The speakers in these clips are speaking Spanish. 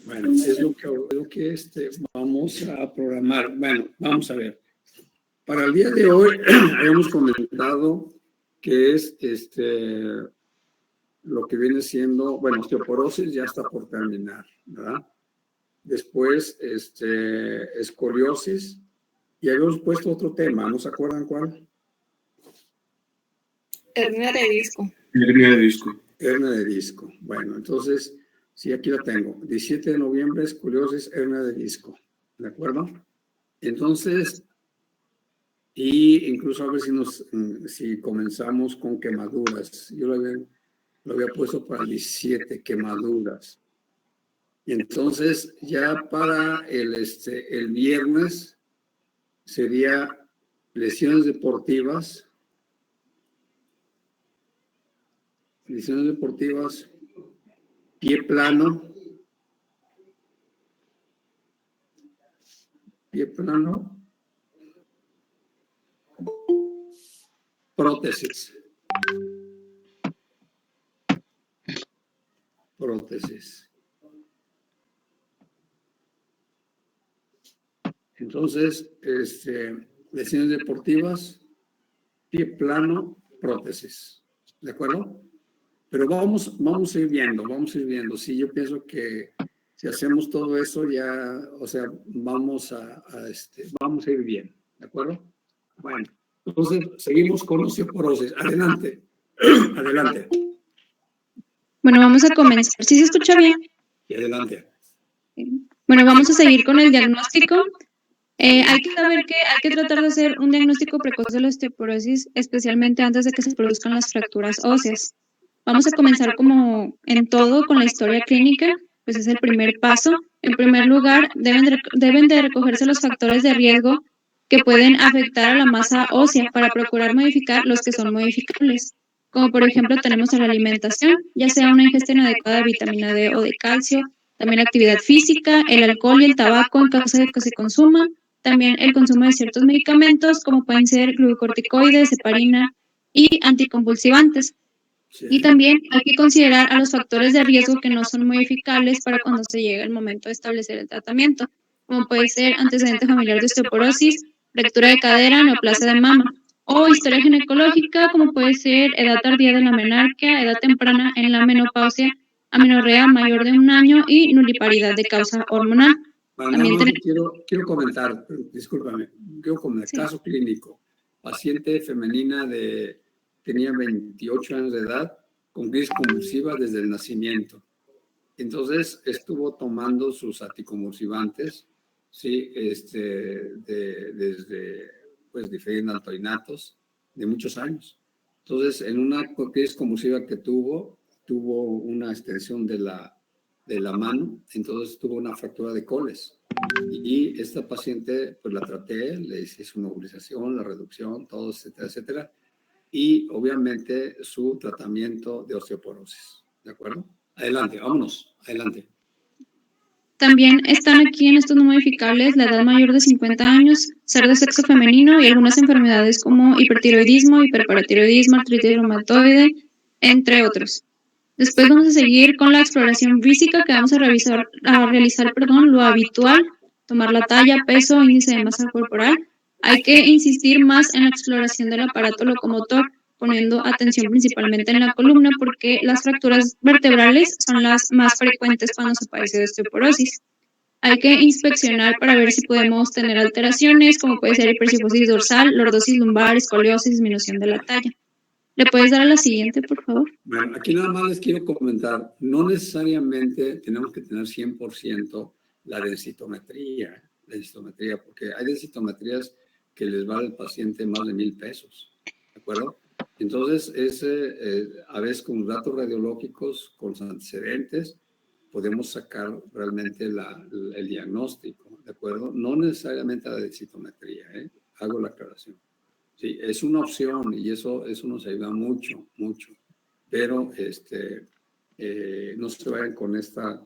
Bueno, es lo que vamos a programar. Bueno, vamos a ver. Para el día de hoy habíamos comentado que es lo que viene siendo, bueno, osteoporosis ya está por terminar, ¿verdad? Después, escoliosis, y habíamos puesto otro tema, ¿no se acuerdan cuál? Hernia de disco. Hernia de disco. Hernia de disco. Bueno, entonces, sí, aquí la tengo. 17 de noviembre, escoliosis, hernia de disco. ¿De acuerdo? Entonces, y incluso a ver si comenzamos con quemaduras. Yo lo había puesto para el 17, quemaduras. Y entonces, ya para el viernes sería lesiones deportivas. Lesiones deportivas, pie plano, prótesis. Entonces, lesiones deportivas, pie plano, prótesis. ¿De acuerdo? Pero vamos a ir viendo. Sí, yo pienso que si hacemos todo eso ya, o sea, vamos a ir bien. ¿De acuerdo? Bueno, entonces seguimos con osteoporosis. Adelante. Adelante. Bueno, vamos a comenzar. ¿Sí se escucha bien? Y adelante. Bueno, vamos a seguir con el diagnóstico. Hay que saber que hay que tratar de hacer un diagnóstico precoz de la osteoporosis, especialmente antes de que se produzcan las fracturas óseas. Vamos a comenzar como en todo con la historia clínica, pues es el primer paso. En primer lugar, deben de recogerse los factores de riesgo que pueden afectar a la masa ósea para procurar modificar los que son modificables, como por ejemplo tenemos a la alimentación, ya sea una ingesta inadecuada de vitamina D o de calcio, también la actividad física, el alcohol y el tabaco en caso de que se consuma, también el consumo de ciertos medicamentos como pueden ser glucocorticoides, heparina y anticonvulsivantes. Sí. Y también hay que considerar a los factores de riesgo que no son modificables para cuando se llegue el momento de establecer el tratamiento, como puede ser antecedente familiar de osteoporosis, fractura de cadera, neoplasia de mama, o historia ginecológica, como puede ser edad tardía de la menarquia, edad temprana en la menopausia, amenorrea mayor de 1 año y nuliparidad de causa hormonal. También quiero comentar, discúlpame, Sí. caso clínico, paciente femenina tenía 28 años de edad, con crisis convulsiva desde el nacimiento. Entonces estuvo tomando sus anticonvulsivantes, sí, desde pues difenaltoinatos de muchos años. Entonces, en una crisis convulsiva que tuvo una extensión de la mano, entonces tuvo una fractura de coles. Y esta paciente, pues la traté, le hice su mobilización, la reducción, todo, etcétera, etcétera. Y obviamente su tratamiento de osteoporosis. ¿De acuerdo? Adelante, vámonos, adelante. También están aquí en estos no modificables la edad mayor de 50 años, ser de sexo femenino y algunas enfermedades como hipertiroidismo, hiperparatiroidismo, artritis reumatoide, entre otros. Después vamos a seguir con la exploración física que vamos a realizar lo habitual, tomar la talla, peso, índice de masa corporal. Hay que insistir más en la exploración del aparato locomotor, poniendo atención principalmente en la columna porque las fracturas vertebrales son las más frecuentes cuando se padece de osteoporosis. Hay que inspeccionar para ver si podemos tener alteraciones como puede ser hipercifosis dorsal, lordosis lumbar, escoliosis, disminución de la talla. ¿Le puedes dar a la siguiente, por favor? Bueno, aquí nada más les quiero comentar, no necesariamente tenemos que tener 100% la densitometría, porque hay densitometrías que les vale al paciente más de $1,000, ¿de acuerdo? Entonces, a veces con datos radiológicos, con los antecedentes, podemos sacar realmente el diagnóstico, ¿de acuerdo? No necesariamente la densitometría, hago la aclaración. Sí, es una opción y eso nos ayuda mucho, mucho. Pero no se vayan con esta.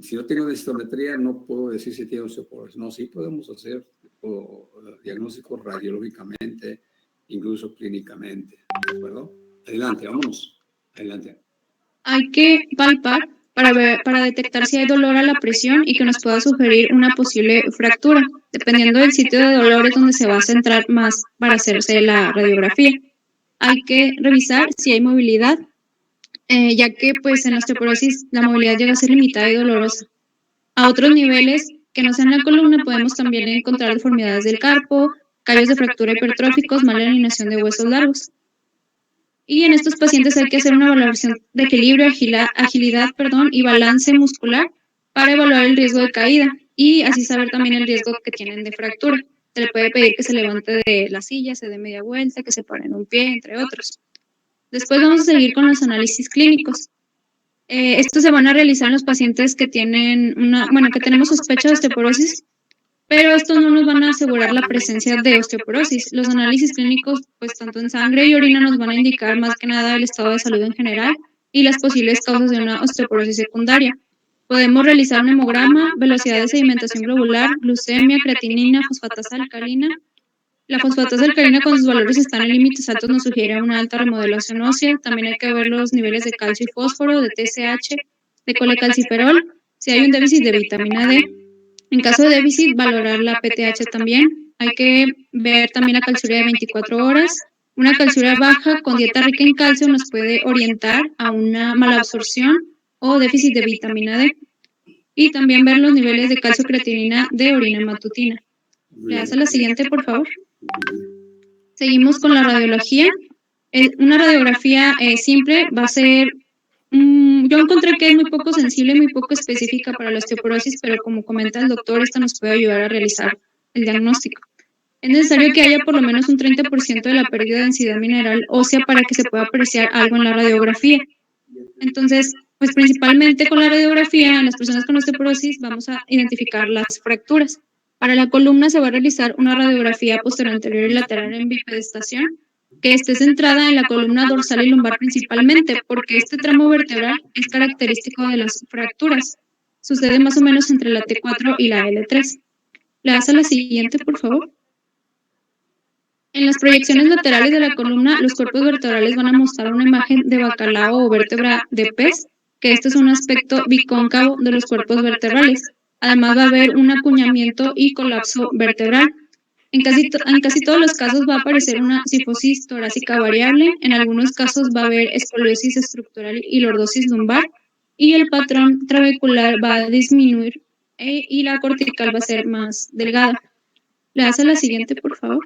Si no tengo densitometría, no puedo decir si tengo osteoporosis. No, sí podemos hacer diagnósticos radiológicamente, incluso clínicamente. ¿De acuerdo? Adelante, vámonos. Adelante. Hay que palpar para detectar si hay dolor a la presión y que nos pueda sugerir una posible fractura. Dependiendo del sitio de dolor es donde se va a centrar más para hacerse la radiografía. Hay que revisar si hay movilidad, ya que pues en la osteoporosis la movilidad llega a ser limitada y dolorosa. A otros niveles que no sean la columna podemos también encontrar deformidades del carpo, callos de fractura hipertróficos, mala alineación de huesos largos. Y en estos pacientes hay que hacer una valoración de equilibrio, agilidad, y balance muscular para evaluar el riesgo de caída y así saber también el riesgo que tienen de fractura. Se le puede pedir que se levante de la silla, se dé media vuelta, que se pare en un pie, entre otros. Después vamos a seguir con los análisis clínicos. Estos se van a realizar en los pacientes que tienen que tenemos sospecha de osteoporosis, pero estos no nos van a asegurar la presencia de osteoporosis. Los análisis clínicos, pues tanto en sangre y orina, nos van a indicar más que nada el estado de salud en general y las posibles causas de una osteoporosis secundaria. Podemos realizar un hemograma, velocidad de sedimentación globular, glucemia, creatinina, fosfatasa alcalina. La fosfatasa alcalina, cuando sus valores están en límites altos, nos sugiere una alta remodelación ósea. También hay que ver los niveles de calcio y fósforo, de TSH, de colecalciferol, si hay un déficit de vitamina D. En caso de déficit, valorar la PTH también. Hay que ver también la calciuria de 24 horas. Una calciuria baja con dieta rica en calcio nos puede orientar a una malabsorción o déficit de vitamina D. Y también ver los niveles de calcio creatinina de orina matutina. Le das a la siguiente, por favor. Seguimos con la radiología. Una radiografía simple va a ser, yo encontré que es muy poco sensible y muy poco específica para la osteoporosis, pero como comenta el doctor, esta nos puede ayudar a realizar el diagnóstico. Es necesario que haya por lo menos un 30% de la pérdida de densidad mineral ósea para que se pueda apreciar algo en la radiografía. Entonces, pues principalmente con la radiografía, en las personas con osteoporosis vamos a identificar las fracturas. Para la columna se va a realizar una radiografía posterior anterior y lateral en bipedestación que esté centrada en la columna dorsal y lumbar principalmente, porque este tramo vertebral es característico de las fracturas. Sucede más o menos entre la T4 y la L3. ¿Le das a la siguiente, por favor? En las proyecciones laterales de la columna, los cuerpos vertebrales van a mostrar una imagen de bacalao o vértebra de pez, que este es un aspecto bicóncavo de los cuerpos vertebrales. Además va a haber un acuñamiento y colapso vertebral. En casi todos los casos va a aparecer una cifosis torácica variable, en algunos casos va a haber escoliosis estructural y lordosis lumbar, y el patrón trabecular va a disminuir y la cortical va a ser más delgada. ¿Le das a la siguiente, por favor?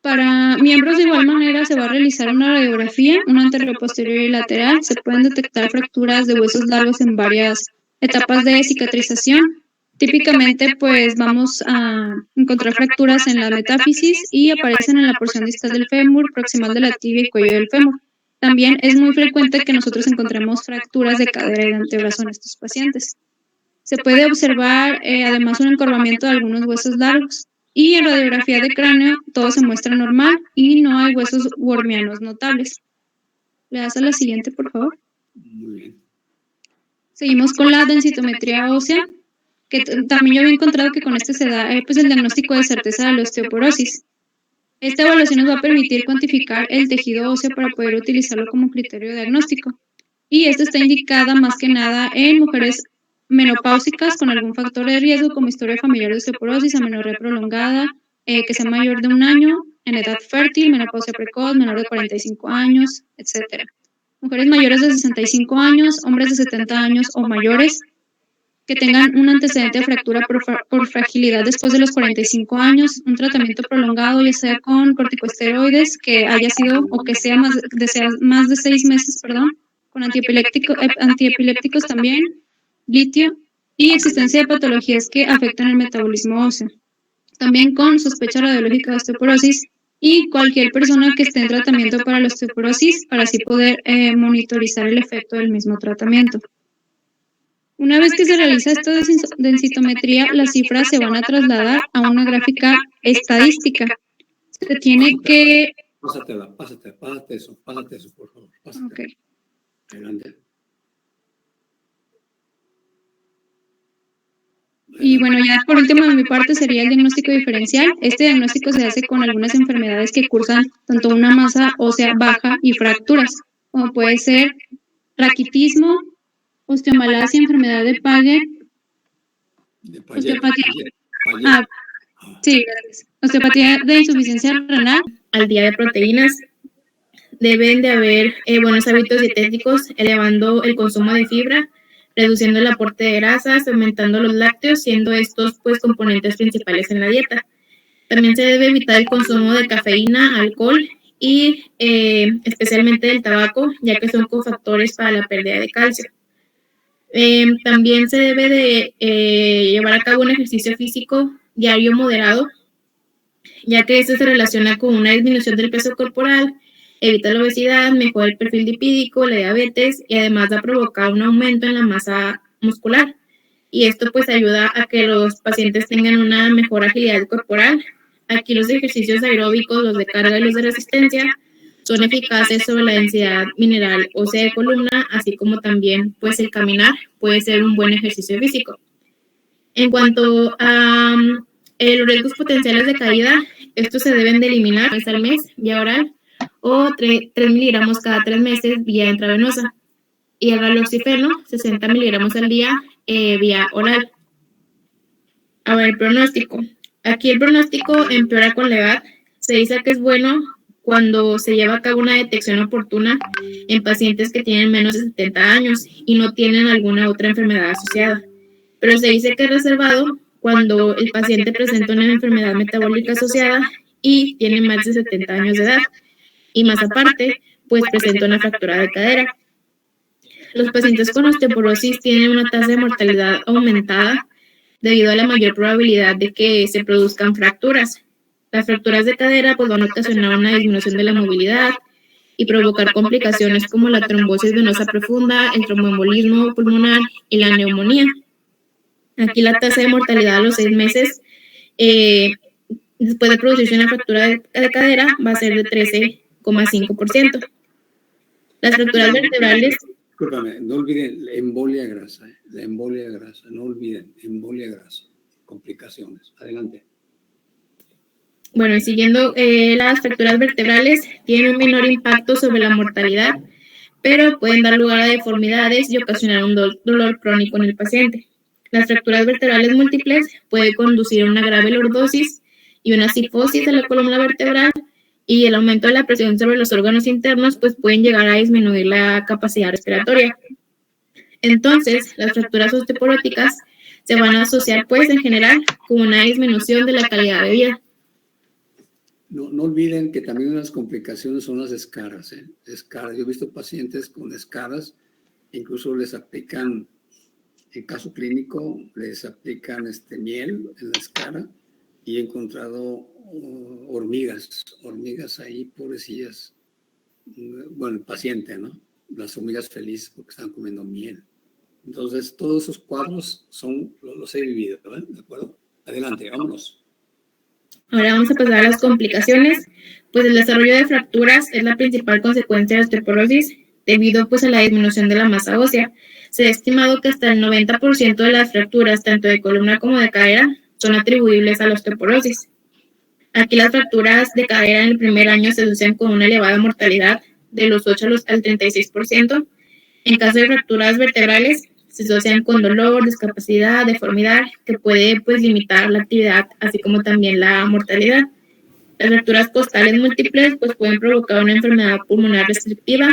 Para miembros de igual manera se va a realizar una radiografía, una anterior-posterior y lateral. Se pueden detectar fracturas de huesos largos en varias etapas de cicatrización. Típicamente, pues vamos a encontrar fracturas en la metáfisis y aparecen en la porción distal del fémur, proximal de la tibia y cuello del fémur. También es muy frecuente que nosotros encontremos fracturas de cadera y de antebrazo en estos pacientes. Se puede observar además un encorvamiento de algunos huesos largos. Y en radiografía de cráneo todo se muestra normal y no hay huesos wormianos notables. ¿Le das a la siguiente, por favor? Muy bien. Seguimos con la densitometría ósea, que también yo había encontrado que con este se da pues el diagnóstico de certeza de la osteoporosis. Esta evaluación nos va a permitir cuantificar el tejido óseo para poder utilizarlo como criterio diagnóstico. Y esta está indicada más que nada en mujeres menopáusicas con algún factor de riesgo como historia familiar de osteoporosis, amenorrea prolongada, que sea mayor de 1 año, en edad fértil, menopausia precoz, menor de 45 años, etc. Mujeres mayores de 65 años, hombres de 70 años o mayores que tengan un antecedente de fractura por fragilidad después de los 45 años, un tratamiento prolongado, ya sea con corticosteroides, que haya sido o que sea más de 6 meses, con antiepilépticos también, litio y existencia de patologías que afectan el metabolismo óseo. También con sospecha radiológica de osteoporosis y cualquier persona que esté en tratamiento para la osteoporosis para así poder monitorizar el efecto del mismo tratamiento. Una vez que se realiza esta densitometría, las cifras se van a trasladar a una gráfica estadística. Se tiene que... Pásate eso, por favor. Pásate. Okay. Adelante. Y bueno, ya por último de mi parte sería el diagnóstico diferencial. Este diagnóstico se hace con algunas enfermedades que cursan tanto una masa ósea baja y fracturas, como puede ser raquitismo, osteomalacia, enfermedad de Paget, osteopatía, gracias. Osteopatía de insuficiencia renal. Al día de proteínas, deben de haber buenos hábitos dietéticos, elevando el consumo de fibra, reduciendo el aporte de grasas, aumentando los lácteos, siendo estos pues componentes principales en la dieta. También se debe evitar el consumo de cafeína, alcohol y especialmente del tabaco, ya que son cofactores para la pérdida de calcio. También se debe de llevar a cabo un ejercicio físico diario moderado, ya que esto se relaciona con una disminución del peso corporal, evita la obesidad, mejora el perfil lipídico, la diabetes y además va a provocar un aumento en la masa muscular. Y esto pues ayuda a que los pacientes tengan una mejor agilidad corporal. Aquí los ejercicios aeróbicos, los de carga y los de resistencia, son eficaces sobre la densidad mineral ósea de columna, así como también pues el caminar puede ser un buen ejercicio físico. En cuanto a los riesgos potenciales de caída, estos se deben de eliminar una vez al mes vía oral o 3 miligramos cada 3 meses vía intravenosa. Y el raloxifeno, 60 miligramos al día vía oral. Ahora, el pronóstico. Aquí el pronóstico empeora con la edad. Se dice que es bueno cuando se lleva a cabo una detección oportuna en pacientes que tienen menos de 70 años y no tienen alguna otra enfermedad asociada. Pero se dice que es reservado cuando el paciente presenta una enfermedad metabólica asociada y tiene más de 70 años de edad. Y más aparte, pues presenta una fractura de cadera. Los pacientes con osteoporosis tienen una tasa de mortalidad aumentada debido a la mayor probabilidad de que se produzcan fracturas. Las fracturas de cadera pues, van a ocasionar una disminución de la movilidad y provocar complicaciones como la trombosis venosa profunda, el tromboembolismo pulmonar y la neumonía. Aquí la tasa de mortalidad a los 6 meses después de producirse una fractura de cadera va a ser de 13,5%. Las fracturas vertebrales... Discúlpame, no olviden la embolia grasa, no olviden, embolia grasa, complicaciones. Adelante. Bueno, y siguiendo, las fracturas vertebrales tienen un menor impacto sobre la mortalidad, pero pueden dar lugar a deformidades y ocasionar un dolor crónico en el paciente. Las fracturas vertebrales múltiples pueden conducir a una grave lordosis y una cifosis de la columna vertebral, y el aumento de la presión sobre los órganos internos pues pueden llegar a disminuir la capacidad respiratoria. Entonces, las fracturas osteoporóticas se van a asociar pues en general con una disminución de la calidad de vida. No olviden que también unas complicaciones son las escaras. Escaras. Yo he visto pacientes con escaras, incluso les aplican, en caso clínico, les aplican miel en la escara y he encontrado hormigas ahí, pobrecillas. Bueno, el paciente, ¿no? Las hormigas felices porque están comiendo miel. Entonces, todos esos cuadros los he vivido, ¿eh? ¿De acuerdo? Adelante, vámonos. Ahora vamos a pasar a las complicaciones. Pues el desarrollo de fracturas es la principal consecuencia de la osteoporosis debido pues a la disminución de la masa ósea. Se ha estimado que hasta el 90% de las fracturas, tanto de columna como de cadera, son atribuibles a la osteoporosis. Aquí las fracturas de cadera en el primer año se asocian con una elevada mortalidad de los 8 al 36%. En caso de fracturas vertebrales, se asocian con dolor, discapacidad, deformidad, que puede pues limitar la actividad, así como también la mortalidad. Las fracturas costales múltiples pues pueden provocar una enfermedad pulmonar restrictiva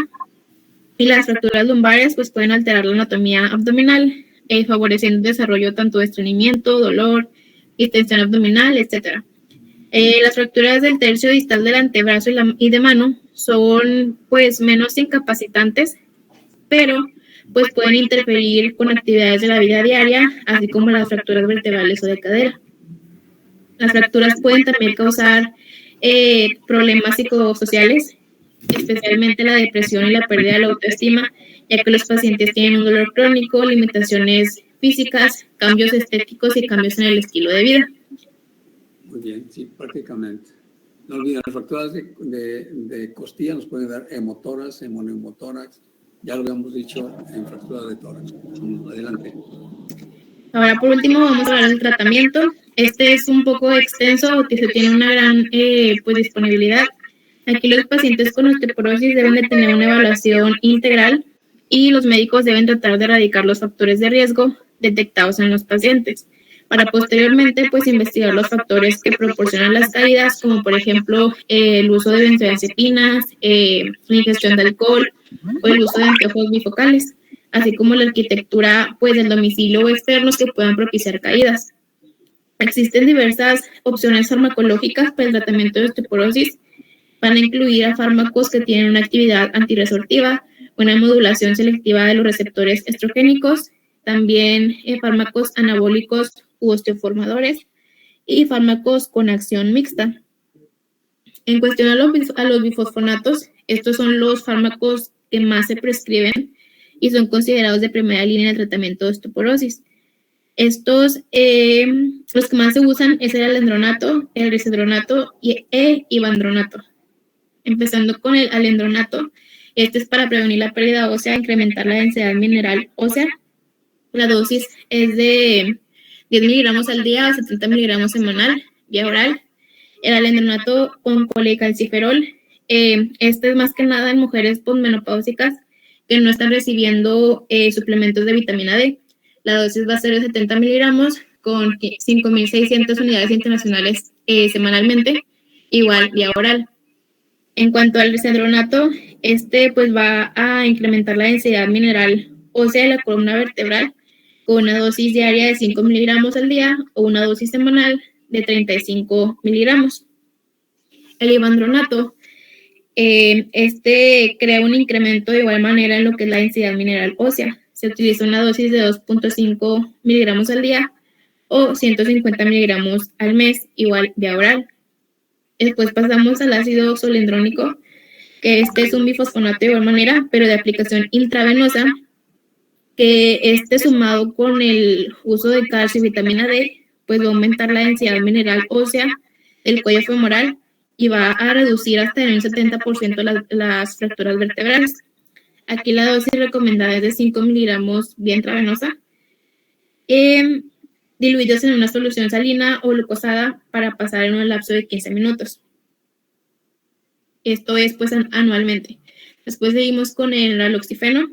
y las fracturas lumbares pues pueden alterar la anatomía abdominal, favoreciendo el desarrollo tanto de estreñimiento, dolor, distensión abdominal, etc. Las fracturas del tercio distal del antebrazo y de mano son pues menos incapacitantes, pero pues pueden interferir con actividades de la vida diaria, así como las fracturas vertebrales o de cadera. Las fracturas pueden también causar problemas psicosociales, especialmente la depresión y la pérdida de la autoestima, ya que los pacientes tienen un dolor crónico, limitaciones físicas, cambios estéticos y cambios en el estilo de vida. Muy bien, sí, prácticamente. No olviden, las fracturas de costilla nos pueden dar hemotórax, hemoneumotórax. Ya lo habíamos dicho en fractura de tórax. Adelante. Ahora, por último, vamos a hablar del tratamiento. Este es un poco extenso, que se tiene una gran pues, disponibilidad. Aquí los pacientes con osteoporosis deben de tener una evaluación integral y los médicos deben tratar de erradicar los factores de riesgo detectados en los pacientes, para posteriormente pues investigar los factores que proporcionan las caídas, como por ejemplo el uso de benzodiazepinas, la ingestión de alcohol o el uso de anteojos bifocales, así como la arquitectura pues del domicilio o externos que puedan propiciar caídas. Existen diversas opciones farmacológicas para el tratamiento de osteoporosis. Van a incluir a fármacos que tienen una actividad antirresortiva, una modulación selectiva de los receptores estrogénicos, también fármacos anabólicos u osteoformadores y fármacos con acción mixta. En cuestión a los bifosfonatos, estos son los fármacos que más se prescriben y son considerados de primera línea en el tratamiento de osteoporosis. Estos, los que más se usan es el alendronato, el risedronato y ivandronato. Empezando con el alendronato, este es para prevenir la pérdida ósea, incrementar la densidad mineral ósea. La dosis es de 10 miligramos al día a 70 miligramos semanal, vía oral. El alendronato con colecalciferol, este es más que nada en mujeres posmenopáusicas que no están recibiendo suplementos de vitamina D. La dosis va a ser de 70 miligramos con 5.600 unidades internacionales semanalmente, igual vía oral. En cuanto al risedronato, este pues va a incrementar la densidad mineral ósea de la columna vertebral con una dosis diaria de 5 miligramos al día o una dosis semanal de 35 miligramos. El ivandronato, este crea un incremento de igual manera en lo que es la densidad mineral ósea. Se utiliza una dosis de 2.5 miligramos al día o 150 miligramos al mes, igual vía oral. Después pasamos al ácido solendrónico, que este es un bifosfonato de igual manera, pero de aplicación intravenosa, que este sumado con el uso de calcio y vitamina D, pues va a aumentar la densidad mineral ósea del cuello femoral y va a reducir hasta en un 70% las fracturas vertebrales. Aquí la dosis recomendada es de 5 miligramos vía intravenosa, diluidos en una solución salina o glucosada para pasar en un lapso de 15 minutos. Esto es pues anualmente. Después seguimos con el naloxifeno,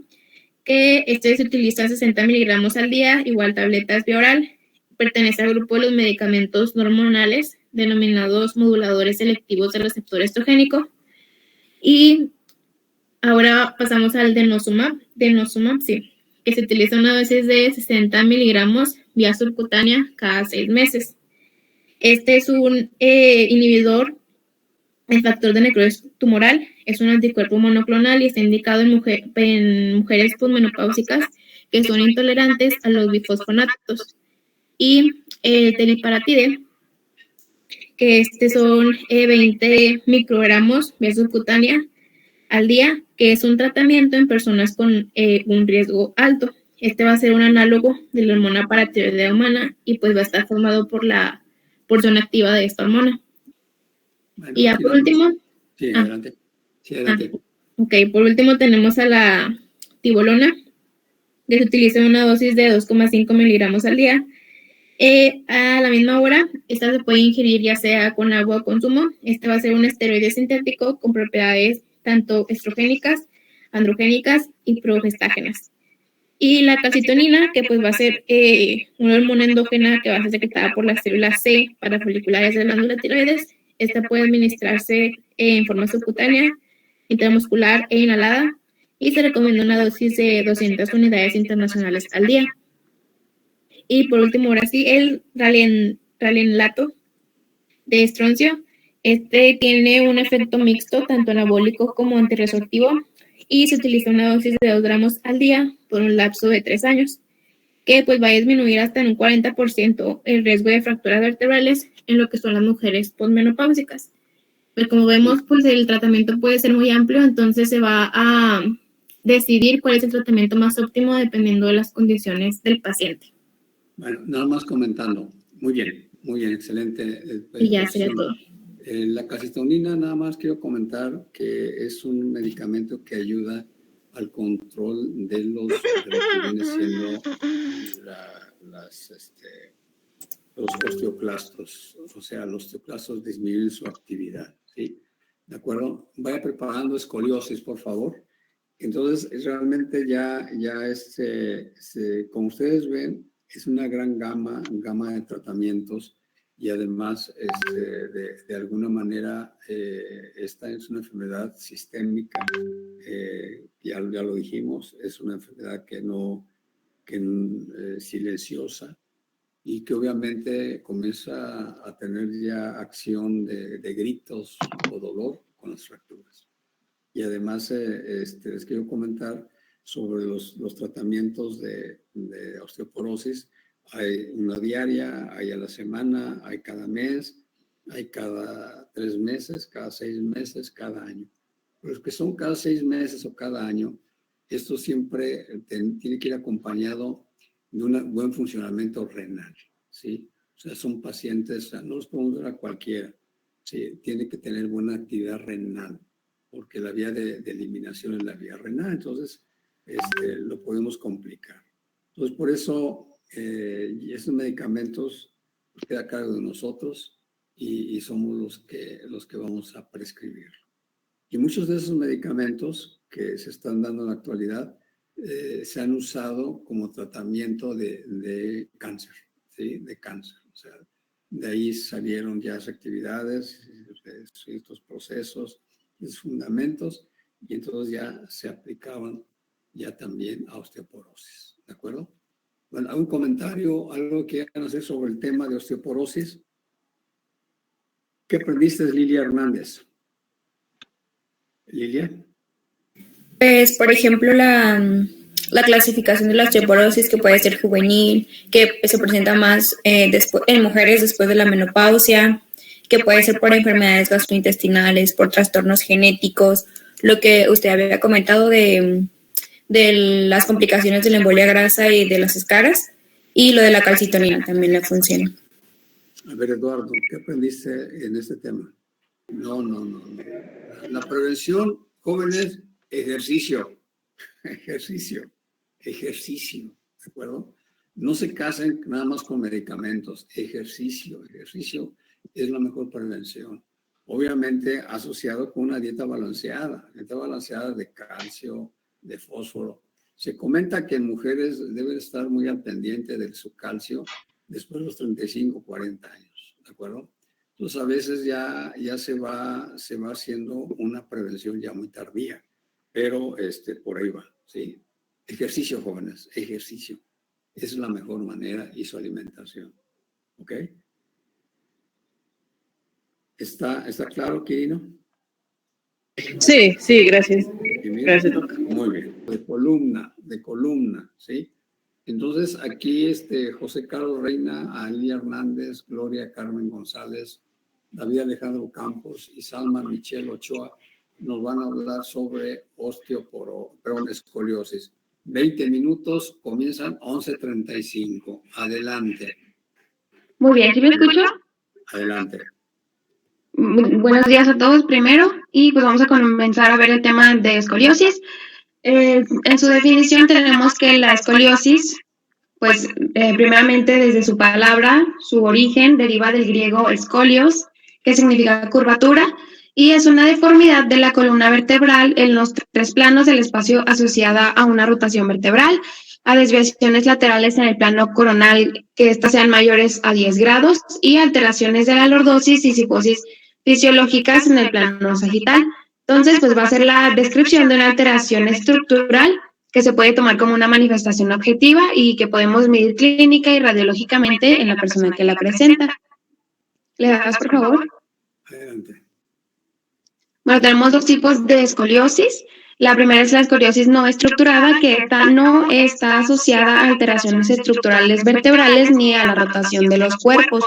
que este se utiliza 60 miligramos al día, igual tabletas vía oral. Pertenece al grupo de los medicamentos no hormonales, denominados moduladores selectivos del receptor estrogénico. Y ahora pasamos al denosumab, sí, que se utiliza una dosis de 60 miligramos vía subcutánea cada 6 meses. Este es un inhibidor del factor de necrosis tumoral, es un anticuerpo monoclonal y está indicado en mujeres posmenopáusicas que son intolerantes a los bifosfonatos. Y el teriparatide, que son 20 microgramos vía subcutánea al día, que es un tratamiento en personas con un riesgo alto. Este va a ser un análogo de la hormona paratiroidea humana y pues va a estar formado por la porción activa de esta hormona. Bueno, y ya por último... Sí, adelante. Sí, adelante. Ok, por último tenemos a la tibolona, que se utiliza en una dosis de 2,5 miligramos al día. A la misma hora, esta se puede ingerir ya sea con agua o consumo. Este va a ser un esteroide sintético con propiedades tanto estrogénicas, androgénicas y progestágenas. Y la calcitonina, que pues va a ser una hormona endógena que va a ser secretada por las células C parafoliculares de la glándula tiroides. Esta puede administrarse en forma subcutánea, intramuscular e inhalada, y se recomienda una dosis de 200 unidades internacionales al día. Y por último, ahora sí, el ralenilato de estroncio. Este tiene un efecto mixto, tanto anabólico como antirresortivo, y se utiliza una dosis de 2 gramos al día por un lapso de 3 años, que pues va a disminuir hasta en un 40% el riesgo de fracturas vertebrales en lo que son las mujeres posmenopáusicas. Pues como vemos, pues el tratamiento puede ser muy amplio, entonces se va a decidir cuál es el tratamiento más óptimo dependiendo de las condiciones del paciente. Bueno, nada más comentando. Muy bien, excelente. Y ya sería todo. La calcitonina, nada más quiero comentar que es un medicamento que ayuda al control de lo que viene siendo los osteoclastos. O sea, los osteoclastos disminuyen su actividad, ¿sí? ¿De acuerdo? Vaya preparando escoliosis, por favor. Entonces, realmente ya como ustedes ven, es una gran gama de tratamientos y además, de alguna manera, esta es una enfermedad sistémica, ya lo dijimos, es una enfermedad silenciosa y que obviamente comienza a tener ya acción de gritos o dolor con las fracturas. Y además les quiero comentar sobre los tratamientos de osteoporosis. Hay una diaria, hay a la semana, hay cada mes, hay cada 3 meses, cada 6 meses, cada año. Pero los que son cada 6 meses o cada año, esto siempre tiene que ir acompañado de un buen funcionamiento renal, ¿sí? O sea, son pacientes, no los podemos dar a cualquiera, ¿sí? Tiene que tener buena actividad renal, porque la vía de eliminación es la vía renal, entonces lo podemos complicar. Entonces, por eso, estos medicamentos queda a cargo de nosotros y somos los que vamos a prescribir. Y muchos de esos medicamentos que se están dando en la actualidad se han usado como tratamiento de cáncer, ¿sí? De cáncer. O sea, de ahí salieron ya las actividades, estos procesos, los fundamentos, y entonces ya se aplicaban ya también a osteoporosis, ¿de acuerdo? Bueno, ¿algún comentario, algo que quieran hacer sobre el tema de osteoporosis? ¿Qué aprendiste, Lilia Hernández? Lilia. Pues, por ejemplo, la clasificación de la osteoporosis, que puede ser juvenil, que se presenta más en mujeres después de la menopausia, que puede ser por enfermedades gastrointestinales, por trastornos genéticos, lo que usted había comentado de las complicaciones de la embolia grasa y de las escaras, y lo de la calcitonina también le funciona. A ver, Eduardo, ¿qué aprendiste en este tema? No. La prevención, jóvenes, ejercicio, ¿de acuerdo? No se casen nada más con medicamentos, ejercicio es la mejor prevención. Obviamente asociado con una dieta balanceada de calcio, de fósforo. Se comenta que en mujeres deben estar muy al pendiente de su calcio después de los 35, 40 años, ¿de acuerdo? Entonces a veces ya se va haciendo una prevención ya muy tardía, pero por ahí va, ¿sí? Ejercicio, jóvenes, ejercicio. Es la mejor manera y su alimentación, ¿ok? ¿Está claro, Quirino? Sí, gracias. Gracias, doctor. Muy bien. De columna, ¿sí? Entonces, aquí José Carlos Reina, Alia Hernández, Gloria Carmen González, David Alejandro Campos y Salma Michelle Ochoa nos van a hablar sobre escoliosis. 20 minutos, comienzan 11:35. Adelante. Muy bien, ¿sí me escucho? Adelante. Buenos días a todos primero, y pues vamos a comenzar a ver el tema de escoliosis. En su definición tenemos que la escoliosis, pues primeramente desde su palabra, su origen deriva del griego escolios, que significa curvatura, y es una deformidad de la columna vertebral en los 3 planos del espacio asociada a una rotación vertebral, a desviaciones laterales en el plano coronal que éstas sean mayores a 10 grados y alteraciones de la lordosis y cifosis fisiológicas en el plano sagital. Entonces, pues va a ser la descripción de una alteración estructural que se puede tomar como una manifestación objetiva y que podemos medir clínica y radiológicamente en la persona que la presenta. ¿Le das, por favor? Adelante. Bueno, tenemos 2 tipos de escoliosis. La primera es la escoliosis no estructurada, que esta no está asociada a alteraciones estructurales vertebrales ni a la rotación de los cuerpos.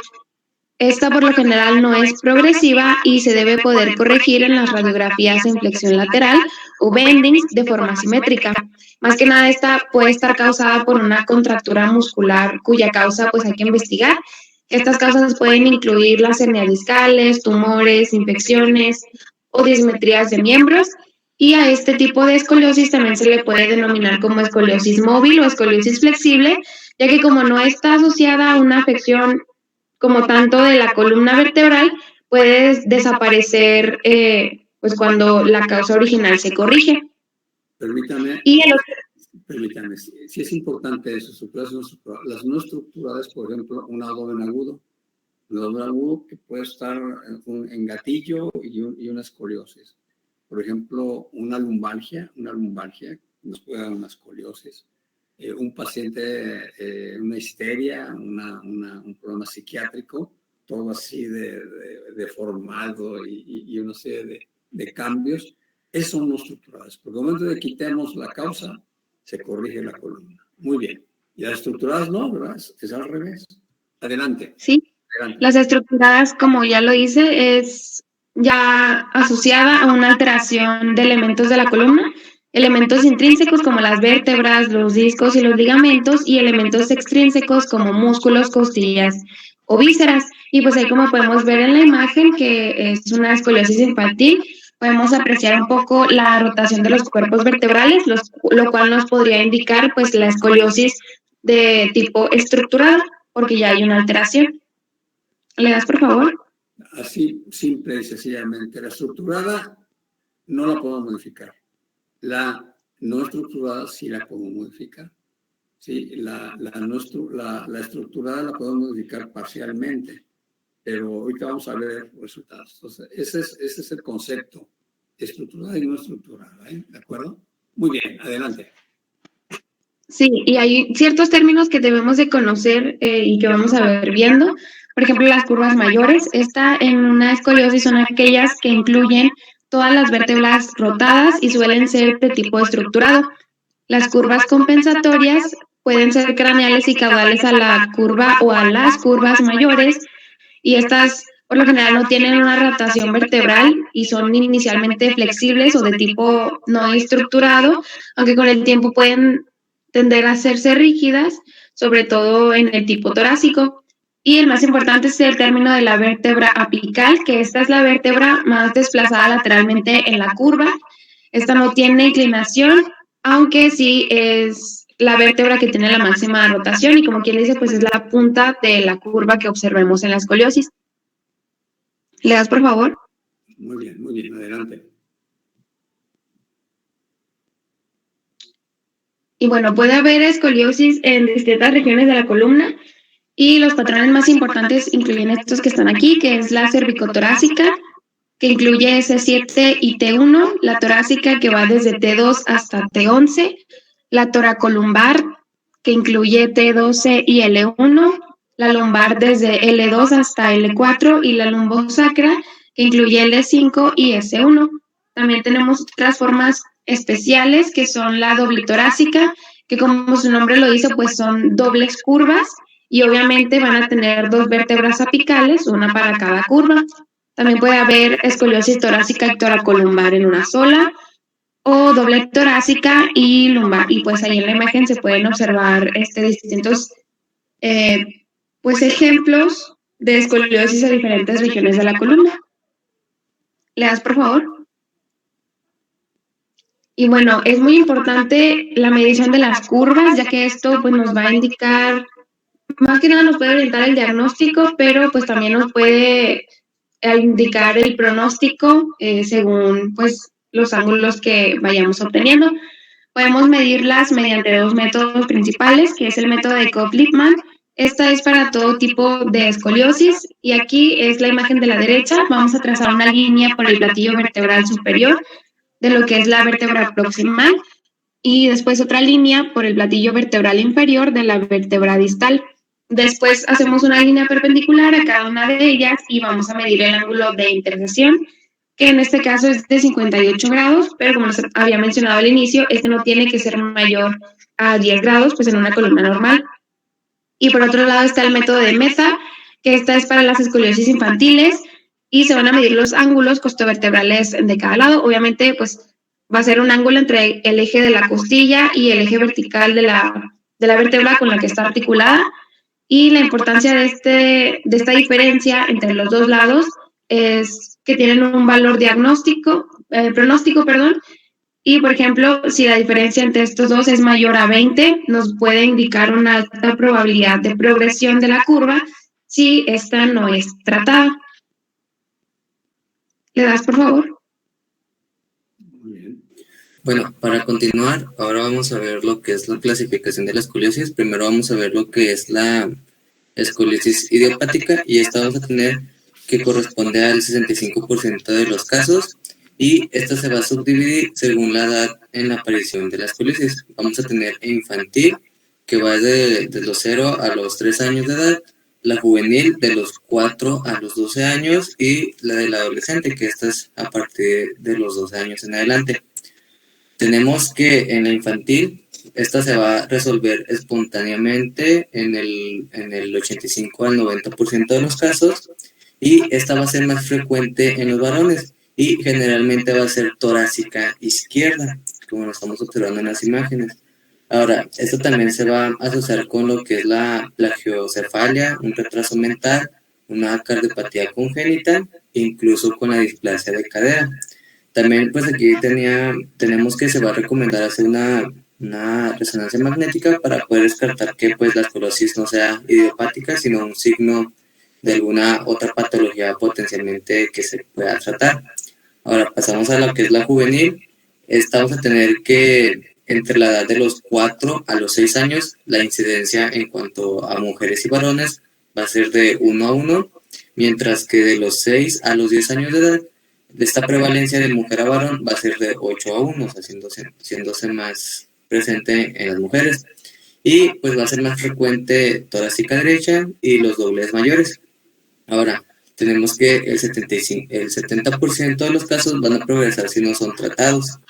Esta por lo general no es progresiva y se debe poder corregir en las radiografías en flexión lateral o bendings de forma simétrica. Más que nada esta puede estar causada por una contractura muscular cuya causa pues hay que investigar. Estas causas pueden incluir las hernias discales, tumores, infecciones o dismetrías de miembros. Y a este tipo de escoliosis también se le puede denominar como escoliosis móvil o escoliosis flexible, ya que como no está asociada a una afección como tanto de la columna vertebral, puede desaparecer pues cuando la causa original se corrige. Permítame, Y el otro, permítame, sí es importante eso, estructuras no estructuradas. Las no estructuradas, por ejemplo, un abdomen agudo. Un abdomen agudo que puede estar en gatillo y una escoliosis. Por ejemplo, una lumbalgia nos puede dar una escoliosis. Un paciente, una histeria, un problema psiquiátrico, todo así deformado y una serie de cambios, esos son no estructurados. Porque el momento de que quitemos la causa, se corrige la columna. Muy bien. Y las estructuradas no, ¿verdad? Es al revés. Adelante. sí, Adelante. las estructuradas, como ya lo hice, es ya asociada a una alteración de elementos de la columna, elementos intrínsecos como las vértebras, los discos y los ligamentos, y elementos extrínsecos como músculos, costillas o vísceras. Y pues ahí, como podemos ver en la imagen, que es una escoliosis infantil, podemos apreciar un poco la rotación de los cuerpos vertebrales, lo cual nos podría indicar pues la escoliosis de tipo estructurada, porque ya hay una alteración. ¿Le das, por favor? Así, simple y sencillamente. La estructurada no la podemos modificar. La no estructurada sí la podemos modificar. Sí, la estructurada la podemos modificar parcialmente, pero ahorita vamos a ver resultados. Entonces, ese es el concepto. Estructurada y no estructurada, ¿eh? ¿De acuerdo? Muy bien, adelante. Sí, y hay ciertos términos que debemos de conocer y que vamos a ver viendo. Por ejemplo, las curvas mayores. Esta en una escoliosis son aquellas que incluyen todas las vértebras rotadas y suelen ser de tipo estructurado. Las curvas compensatorias pueden ser craneales y caudales a la curva o a las curvas mayores, y estas por lo general no tienen una rotación vertebral y son inicialmente flexibles o de tipo no estructurado, aunque con el tiempo pueden tender a hacerse rígidas, sobre todo en el tipo torácico. Y el más importante es el término de la vértebra apical, que esta es la vértebra más desplazada lateralmente en la curva. Esta no tiene inclinación, aunque sí es la vértebra que tiene la máxima rotación, y como quien dice, pues es la punta de la curva que observemos en la escoliosis. ¿Le das, por favor? Muy bien, adelante. Y bueno, puede haber escoliosis en distintas regiones de la columna, y los patrones más importantes incluyen estos que están aquí, que es la cervicotorácica, que incluye S7 y T1, la torácica, que va desde T2 hasta T11, la toracolumbar, que incluye T12 y L1, la lumbar desde L2 hasta L4, y la lumbosacra, que incluye L5 y S1. También tenemos otras formas especiales, que son la doble torácica, que como su nombre lo dice, pues son dobles curvas, y obviamente van a tener dos vértebras apicales, una para cada curva. También puede haber escoliosis torácica y toracolumbar en una sola, o doble torácica y lumbar. Y pues ahí en la imagen se pueden observar distintos pues ejemplos de escoliosis a diferentes regiones de la columna. ¿Le das, por favor? Y bueno, es muy importante la medición de las curvas, ya que esto pues nos va a indicar, más que nada nos puede orientar el diagnóstico, pero pues también nos puede indicar el pronóstico según pues los ángulos que vayamos obteniendo. Podemos medirlas mediante dos métodos principales, que es el método de Cobb-Lippmann. Esta es para todo tipo de escoliosis, y aquí es la imagen de la derecha. Vamos a trazar una línea por el platillo vertebral superior de lo que es la vértebra proximal, y después otra línea por el platillo vertebral inferior de la vértebra distal. Después hacemos una línea perpendicular a cada una de ellas y vamos a medir el ángulo de intersección, que en este caso es de 58 grados, pero como les había mencionado al inicio, este no tiene que ser mayor a 10 grados, pues en una columna normal. Y por otro lado está el método de Meza, que esta es para las escoliosis infantiles, y se van a medir los ángulos costovertebrales de cada lado. Obviamente, pues va a ser un ángulo entre el eje de la costilla y el eje vertical de la vértebra con la que está articulada. Y la importancia de esta diferencia entre los dos lados es que tienen un valor pronóstico, y por ejemplo, si la diferencia entre estos dos es mayor a 20, nos puede indicar una alta probabilidad de progresión de la curva si esta no es tratada. ¿Le das, por favor? Muy bien. Bueno, para continuar, ahora vamos a ver lo que es la clasificación de la escoliosis. Primero vamos a ver lo que es la escoliosis idiopática, y esta vamos a tener que corresponde al 65% de los casos, y esta se va a subdividir según la edad en la aparición de la escoliosis. Vamos a tener infantil, que va de los 0 a los 3 años de edad, la juvenil de los 4 a los 12 años y la del adolescente, que esta es a partir de los 12 años en adelante. Tenemos que en la infantil, esta se va a resolver espontáneamente en el 85 al 90% de los casos, y esta va a ser más frecuente en los varones y generalmente va a ser torácica izquierda, como lo estamos observando en las imágenes. Ahora, esto también se va a asociar con lo que es la plagiocefalia, un retraso mental, una cardiopatía congénita, incluso con la displasia de cadera. También, pues aquí tenemos que se va a recomendar hacer una resonancia magnética para poder descartar que pues la esclerosis no sea idiopática, sino un signo de alguna otra patología potencialmente que se pueda tratar. Ahora pasamos a lo que es la juvenil. Vamos a tener que entre la edad de los 4 a los 6 años, la incidencia en cuanto a mujeres y varones va a ser de 1 a 1, mientras que de los 6 a los 10 años de edad, esta prevalencia de mujer a varón va a ser de 8 a 1, o sea, siéndose más presente en las mujeres. Y pues va a ser más frecuente torácica derecha y los dobles mayores. Ahora, tenemos que el 70% de los casos van a progresar si no son tratados.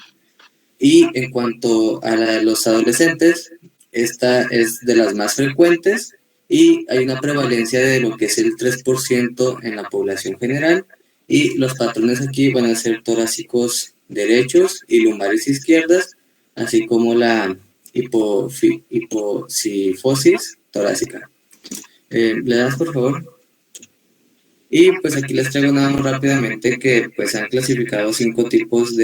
Y en cuanto a la de los adolescentes, esta es de las más frecuentes y hay una prevalencia de lo que es el 3% en la población general, y los patrones aquí van a ser torácicos derechos y lumbares izquierdas, así como la hipocifosis torácica. ¿Le das, por favor? Y pues aquí les traigo nada más rápidamente que pues han clasificado 5 tipos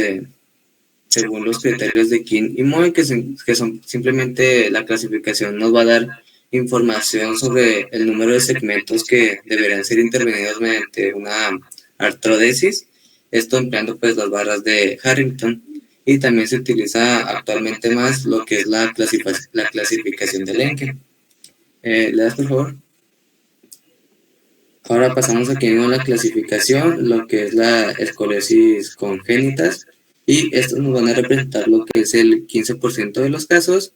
según los criterios de King y Moe, que son simplemente la clasificación nos va a dar información sobre el número de segmentos que deberían ser intervenidos mediante una artrodesis, esto empleando pues las barras de Harrington, y también se utiliza actualmente más lo que es la clasificación de Lenke. ¿Le das, por favor? Ahora pasamos aquí a la clasificación, lo que es la escoliosis congénitas, y estos nos van a representar lo que es el 15% de los casos,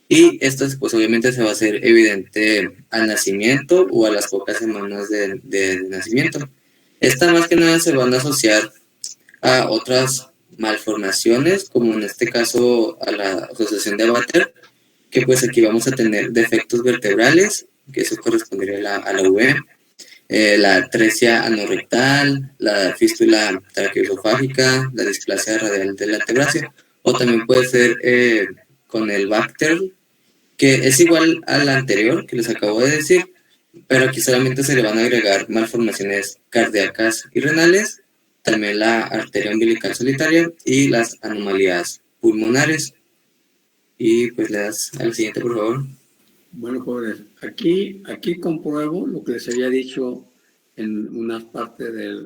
y estas pues obviamente se va a hacer evidente al nacimiento o a las pocas semanas de nacimiento. Estas más que nada se van a asociar a otras malformaciones, como en este caso a la asociación de Vater, que pues aquí vamos a tener defectos vertebrales, que eso correspondería a la UV, la atresia anorrectal, la fístula traqueoesofágica, la displasia radial del antebracio, o también puede ser con el Vater, que es igual al anterior que les acabo de decir, pero aquí solamente se le van a agregar malformaciones cardíacas y renales, también la arteria umbilical solitaria y las anomalías pulmonares. Y pues le das al siguiente, por favor. Bueno, jóvenes, aquí compruebo lo que les había dicho en una parte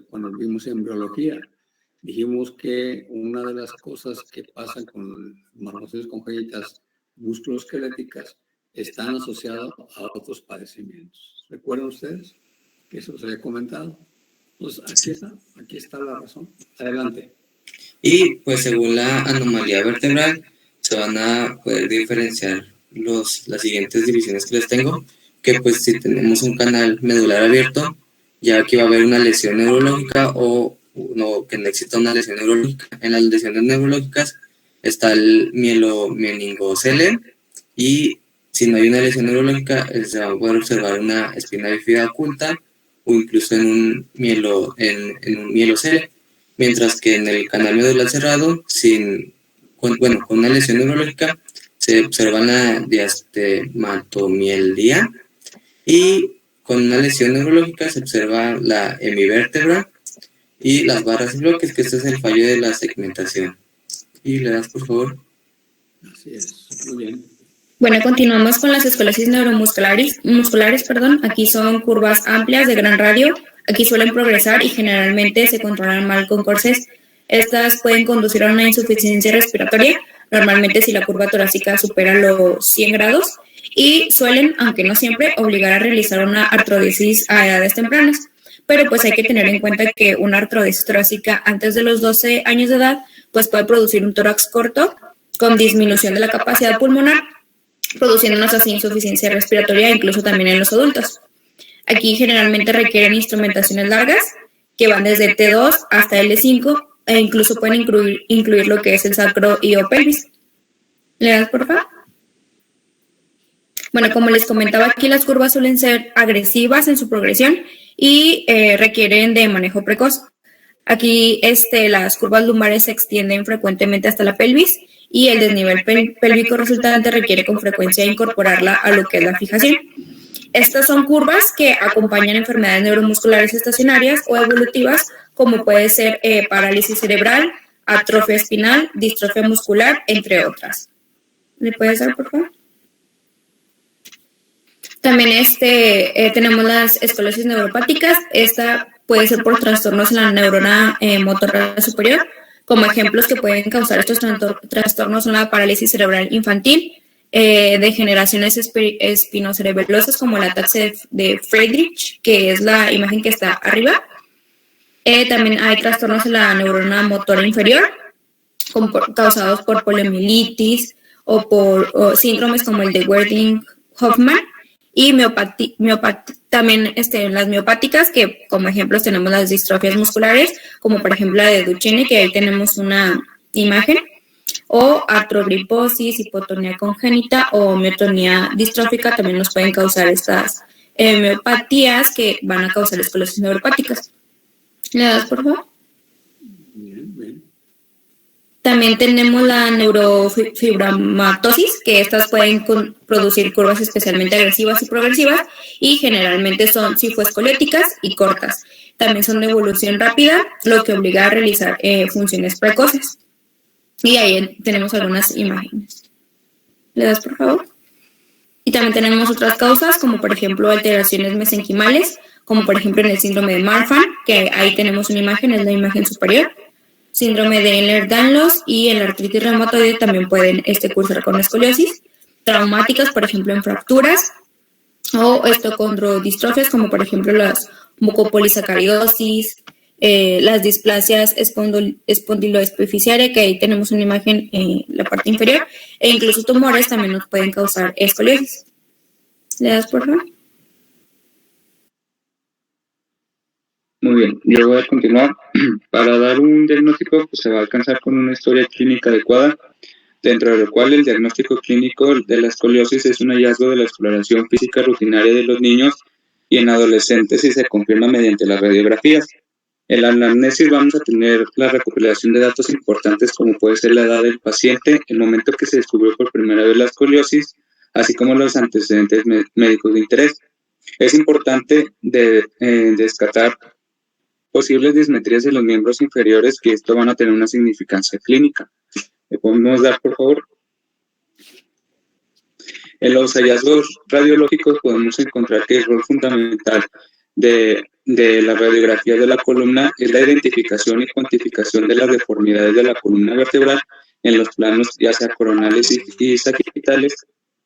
cuando vimos en biología. Dijimos que una de las cosas que pasan con malformaciones congénitas musculoesqueléticas están asociadas a otros padecimientos. ¿Recuerdan ustedes que eso se había comentado? Pues aquí está la razón. Adelante. Y pues según la anomalía vertebral se van a poder diferenciar las siguientes divisiones que les tengo, que pues si tenemos un canal medular abierto, ya aquí va a haber una lesión neurológica o no, que no exista una lesión neurológica. En las lesiones neurológicas está el mielomeningocele, y si no hay una lesión neurológica se va a poder observar una espina bífida oculta o incluso en un mielocele, mientras que en el canal medular cerrado, con una lesión neurológica, se observa la diastematomielia, y con una lesión neurológica se observa la hemivértebra y las barras y bloques, que este es el fallo de la segmentación. Y le das, por favor. Así es, muy bien. Bueno, continuamos con las escoliosis neuromusculares. Aquí son curvas amplias de gran radio. Aquí suelen progresar y generalmente se controlan mal con corsés. Estas pueden conducir a una insuficiencia respiratoria, normalmente si la curva torácica supera los 100 grados, y suelen, aunque no siempre, obligar a realizar una artrodesis a edades tempranas. Pero pues hay que tener en cuenta que una artrodesis torácica antes de los 12 años de edad pues puede producir un tórax corto con disminución de la capacidad pulmonar, produciéndonos así insuficiencia respiratoria incluso también en los adultos. Aquí generalmente requieren instrumentaciones largas que van desde T2 hasta L5 e incluso pueden incluir lo que es el sacro y o pelvis. ¿Le das, por favor? Bueno, como les comentaba aquí, las curvas suelen ser agresivas en su progresión y requieren de manejo precoz. Aquí las curvas lumbares se extienden frecuentemente hasta la pelvis y el desnivel pélvico resultante requiere con frecuencia incorporarla a lo que es la fijación. Estas son curvas que acompañan enfermedades neuromusculares estacionarias o evolutivas, como puede ser parálisis cerebral, atrofia espinal, distrofia muscular, entre otras. ¿Le puedes dar, por favor? También tenemos las esclerosis neuropáticas. Esta puede ser por trastornos en la neurona motora superior. Como ejemplos que pueden causar estos trastornos son la parálisis cerebral infantil, degeneraciones espinocerebelosas como el ataque de Friedreich, que es la imagen que está arriba. También hay trastornos en la neurona motora inferior, causados por poliomielitis o por síndromes como el de Werning-Hoffmann. Y también las miopáticas, que como ejemplos tenemos las distrofias musculares, como por ejemplo la de Duchenne, que ahí tenemos una imagen, o artrogriposis, hipotonía congénita o miotonía distrófica también nos pueden causar estas miopatías que van a causar esclerosis neuropáticas. ¿Le das, por favor? Bien. También tenemos la neurofibromatosis, que estas pueden producir curvas especialmente agresivas y progresivas y generalmente son cifoesqueléticas y cortas. También son de evolución rápida, lo que obliga a realizar funciones precoces. Y ahí tenemos algunas imágenes. ¿Le das, por favor? Y también tenemos otras causas, como por ejemplo alteraciones mesenquimales, como por ejemplo en el síndrome de Marfan, que ahí tenemos una imagen, es la imagen superior. Síndrome de Ehlers-Danlos y el artritis reumatoide también pueden cursar con escoliosis. Traumáticas, por ejemplo, en fracturas o estocondrodistrofias, como por ejemplo las mucopolisacaridosis, las displasias espondiloepificiarias, que ahí tenemos una imagen en la parte inferior, e incluso tumores también nos pueden causar escoliosis. ¿Le das, por favor? Muy bien, yo voy a continuar. Para dar un diagnóstico, pues se va a alcanzar con una historia clínica adecuada, dentro de lo cual el diagnóstico clínico de la escoliosis es un hallazgo de la exploración física rutinaria de los niños y en adolescentes y se confirma mediante las radiografías. En la anamnesis vamos a tener la recopilación de datos importantes como puede ser la edad del paciente, el momento que se descubrió por primera vez la escoliosis, así como los antecedentes médicos de interés. Es importante descartar posibles dismetrías de los miembros inferiores, que esto van a tener una significancia clínica. ¿Le podemos dar, por favor? En los hallazgos radiológicos podemos encontrar que el rol fundamental de la radiografía de la columna es la identificación y cuantificación de las deformidades de la columna vertebral en los planos ya sea coronales y sagiitales,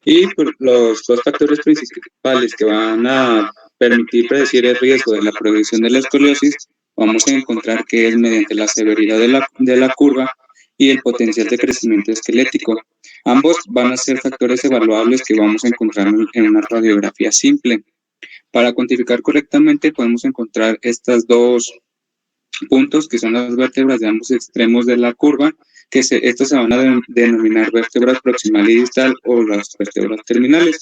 y pues, los dos factores principales que van a permitir predecir el riesgo de la progresión de la escoliosis vamos a encontrar que es mediante la severidad de la curva y el potencial de crecimiento esquelético. Ambos van a ser factores evaluables que vamos a encontrar en una radiografía simple. Para cuantificar correctamente podemos encontrar estos dos puntos que son las vértebras de ambos extremos de la curva, que estos se van a denominar vértebras proximal y distal o las vértebras terminales.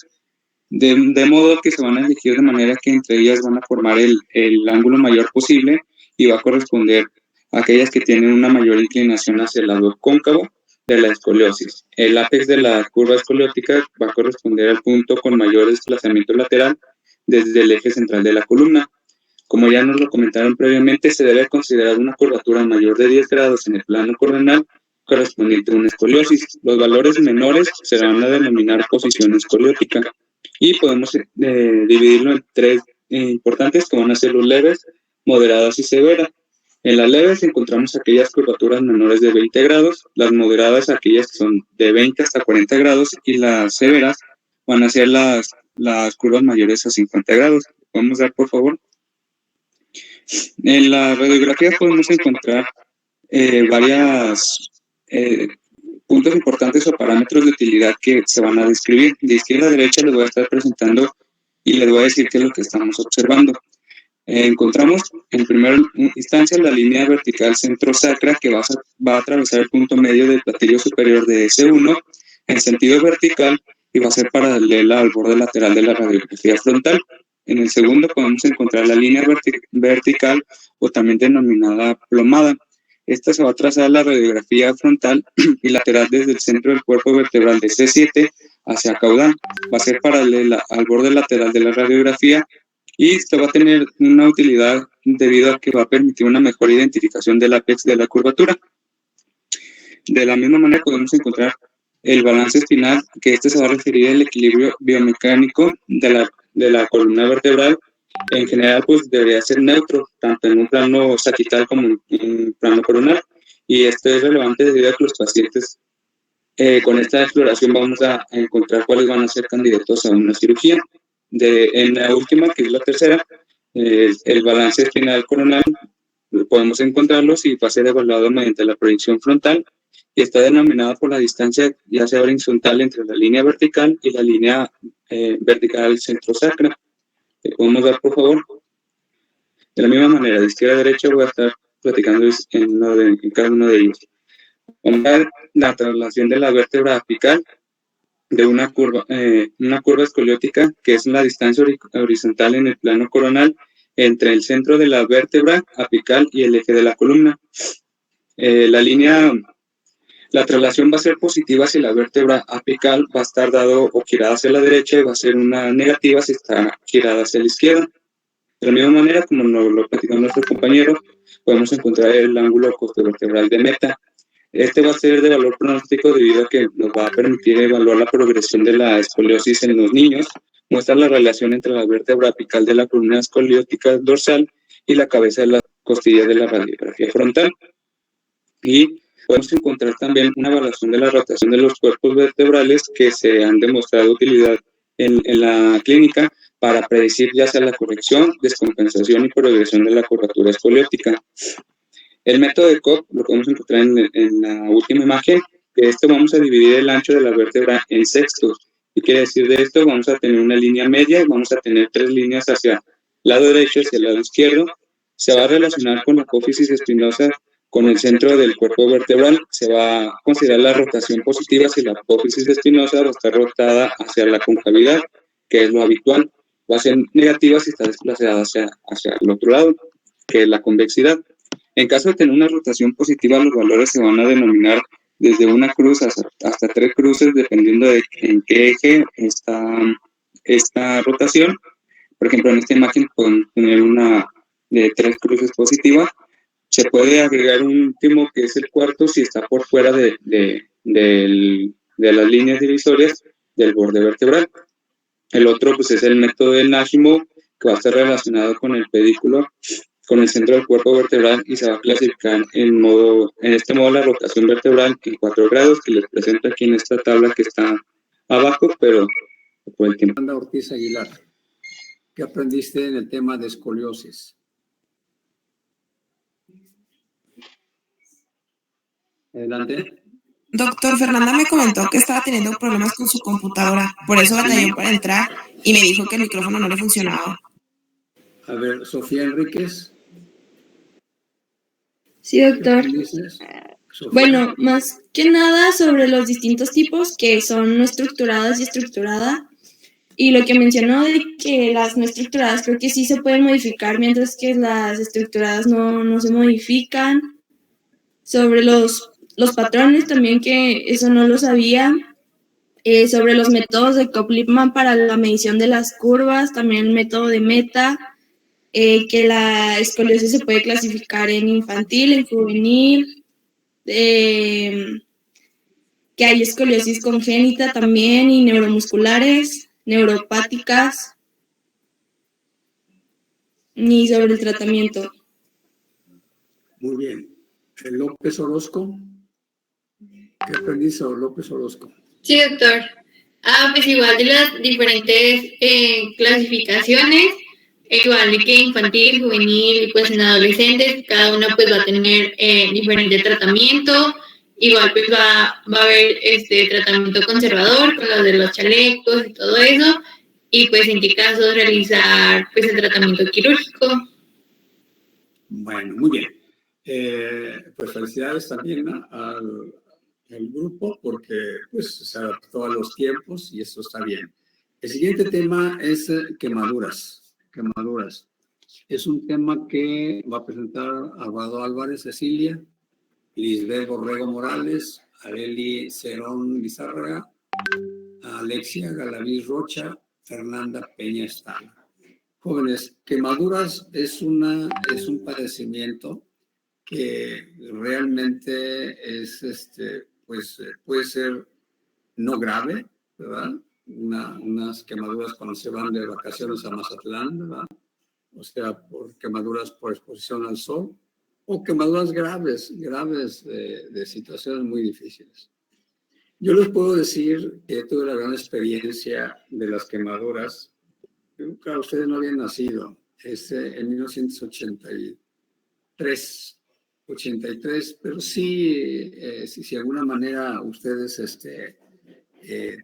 De modo que se van a elegir de manera que entre ellas van a formar el ángulo mayor posible y va a corresponder a aquellas que tienen una mayor inclinación hacia el lado cóncavo de la escoliosis. El ápex de la curva escoliótica va a corresponder al punto con mayor desplazamiento lateral desde el eje central de la columna. Como ya nos lo comentaron previamente, se debe considerar una curvatura mayor de 10 grados en el plano coronal correspondiente a una escoliosis. Los valores menores se van a denominar posición escoliótica y podemos dividirlo en tres importantes que van a ser los leves, moderadas y severas. En las leves encontramos aquellas curvaturas menores de 20 grados, las moderadas aquellas que son de 20 hasta 40 grados y las severas van a ser las curvas mayores a 50 grados. ¿Podemos dar, por favor? En la radiografía podemos encontrar varios puntos importantes o parámetros de utilidad que se van a describir. De izquierda a derecha les voy a estar presentando y les voy a decir qué es lo que estamos observando. Encontramos en primera instancia la línea vertical centro-sacra que va a atravesar el punto medio del platillo superior de S1 en sentido vertical y va a ser paralela al borde lateral de la radiografía frontal. En el segundo podemos encontrar la línea vertical o también denominada plomada. Esta se va a trazar la radiografía frontal y lateral desde el centro del cuerpo vertebral de C7 hacia caudal. Va a ser paralela al borde lateral de la radiografía y esto va a tener una utilidad debido a que va a permitir una mejor identificación del ápex de la curvatura. De la misma manera podemos encontrar el balance espinal, que este se va a referir al equilibrio biomecánico de la columna vertebral. En general, pues debería ser neutro, tanto en un plano sagital como en un plano coronal. Y esto es relevante debido a que los pacientes con esta exploración vamos a encontrar cuáles van a ser candidatos a una cirugía. En la última, que es la tercera, el balance espinal coronal, podemos encontrarlo si va a ser evaluado mediante la proyección frontal y está denominada por la distancia ya sea horizontal entre la línea vertical y la línea vertical centrosacra. ¿Podemos dar, por favor? De la misma manera, de izquierda a derecha voy a estar platicando en cada uno de ellos. Vamos a ver la traslación de la vértebra apical de una curva escoliótica, que es la distancia horizontal en el plano coronal entre el centro de la vértebra apical y el eje de la columna. La traslación va a ser positiva si la vértebra apical va a estar dado o girada hacia la derecha y va a ser una negativa si está girada hacia la izquierda. De la misma manera, como nos lo platicó nuestro compañero, podemos encontrar el ángulo costovertebral de meta. Este va a ser de valor pronóstico debido a que nos va a permitir evaluar la progresión de la escoliosis en los niños, muestra la relación entre la vértebra apical de la columna escoliótica dorsal y la cabeza de la costilla de la radiografía frontal. Y podemos encontrar también una evaluación de la rotación de los cuerpos vertebrales que se han demostrado utilidad en la clínica para predecir ya sea la corrección, descompensación y progresión de la curvatura escoliótica. El método de Koch lo podemos encontrar en la última imagen, que vamos a dividir el ancho de la vértebra en sextos. ¿Qué quiere decir de esto? Vamos a tener una línea media y vamos a tener 3 líneas hacia el lado derecho y hacia el lado izquierdo. Se va a relacionar con la apófisis espinosa con el centro del cuerpo vertebral. Se va a considerar la rotación positiva si la apófisis espinosa va a estar rotada hacia la concavidad, que es lo habitual. Va a ser negativa si está desplazada hacia el otro lado, que es la convexidad. En caso de tener una rotación positiva, los valores se van a denominar desde una cruz hasta 3 cruces, dependiendo de en qué eje está esta rotación. Por ejemplo, en esta imagen podemos tener una de 3 cruces positiva. Se puede agregar un último, que es el cuarto, si está por fuera de las líneas divisorias del borde vertebral. El otro, pues, es el método de Nashimov, que va a estar relacionado con el pedículo, con el centro del cuerpo vertebral, y se va a clasificar en este modo la rotación vertebral en 4 grados, que les presento aquí en esta tabla que está abajo, pero por el tiempo. Fernanda Ortiz Aguilar, ¿qué aprendiste en el tema de escoliosis? Adelante. Doctor, Fernanda me comentó que estaba teniendo problemas con su computadora, por eso batalló para entrar y me dijo que el micrófono no le funcionaba. A ver, Sofía Enríquez. Sí, doctor. Bueno, Sofía. más que nada sobre los distintos tipos que son no estructuradas y estructurada. Y lo que mencionó de que las no estructuradas creo que sí se pueden modificar, mientras que las estructuradas no se modifican. Sobre los patrones también, que eso no lo sabía. Sobre los métodos de Koch-Lipman para la medición de las curvas, también el método de Meta, que la escoliosis se puede clasificar en infantil, en juvenil, que hay escoliosis congénita también y neuromusculares, neuropáticas, y sobre el tratamiento. Muy bien. López Orozco. ¿Qué aprendiste, López Orozco? Sí, doctor. Pues igual de las diferentes clasificaciones, igual de que infantil, juvenil y pues en adolescentes, cada una pues va a tener diferente tratamiento. Igual pues va a haber tratamiento conservador con lo de los chalecos y todo eso. Y pues en qué casos realizar pues el tratamiento quirúrgico. Bueno, muy bien. Pues felicidades también al grupo porque pues se adaptó a los tiempos y eso está bien. El siguiente tema es quemaduras. Quemaduras. Es un tema que va a presentar Alvaro Álvarez Cecilia, Lisbeth Borrego Morales, Areli Cerón Lizárraga, Alexia Galaviz Rocha, Fernanda Peña Estana. Jóvenes, quemaduras es un padecimiento que realmente es, pues puede ser no grave, ¿verdad? Unas quemaduras cuando se van de vacaciones a Mazatlán, ¿verdad? O sea, por quemaduras por exposición al sol, o quemaduras graves de situaciones muy difíciles. Yo les puedo decir que tuve la gran experiencia de las quemaduras. Claro, ustedes no habían nacido. En 1983, pero sí, si de alguna manera ustedes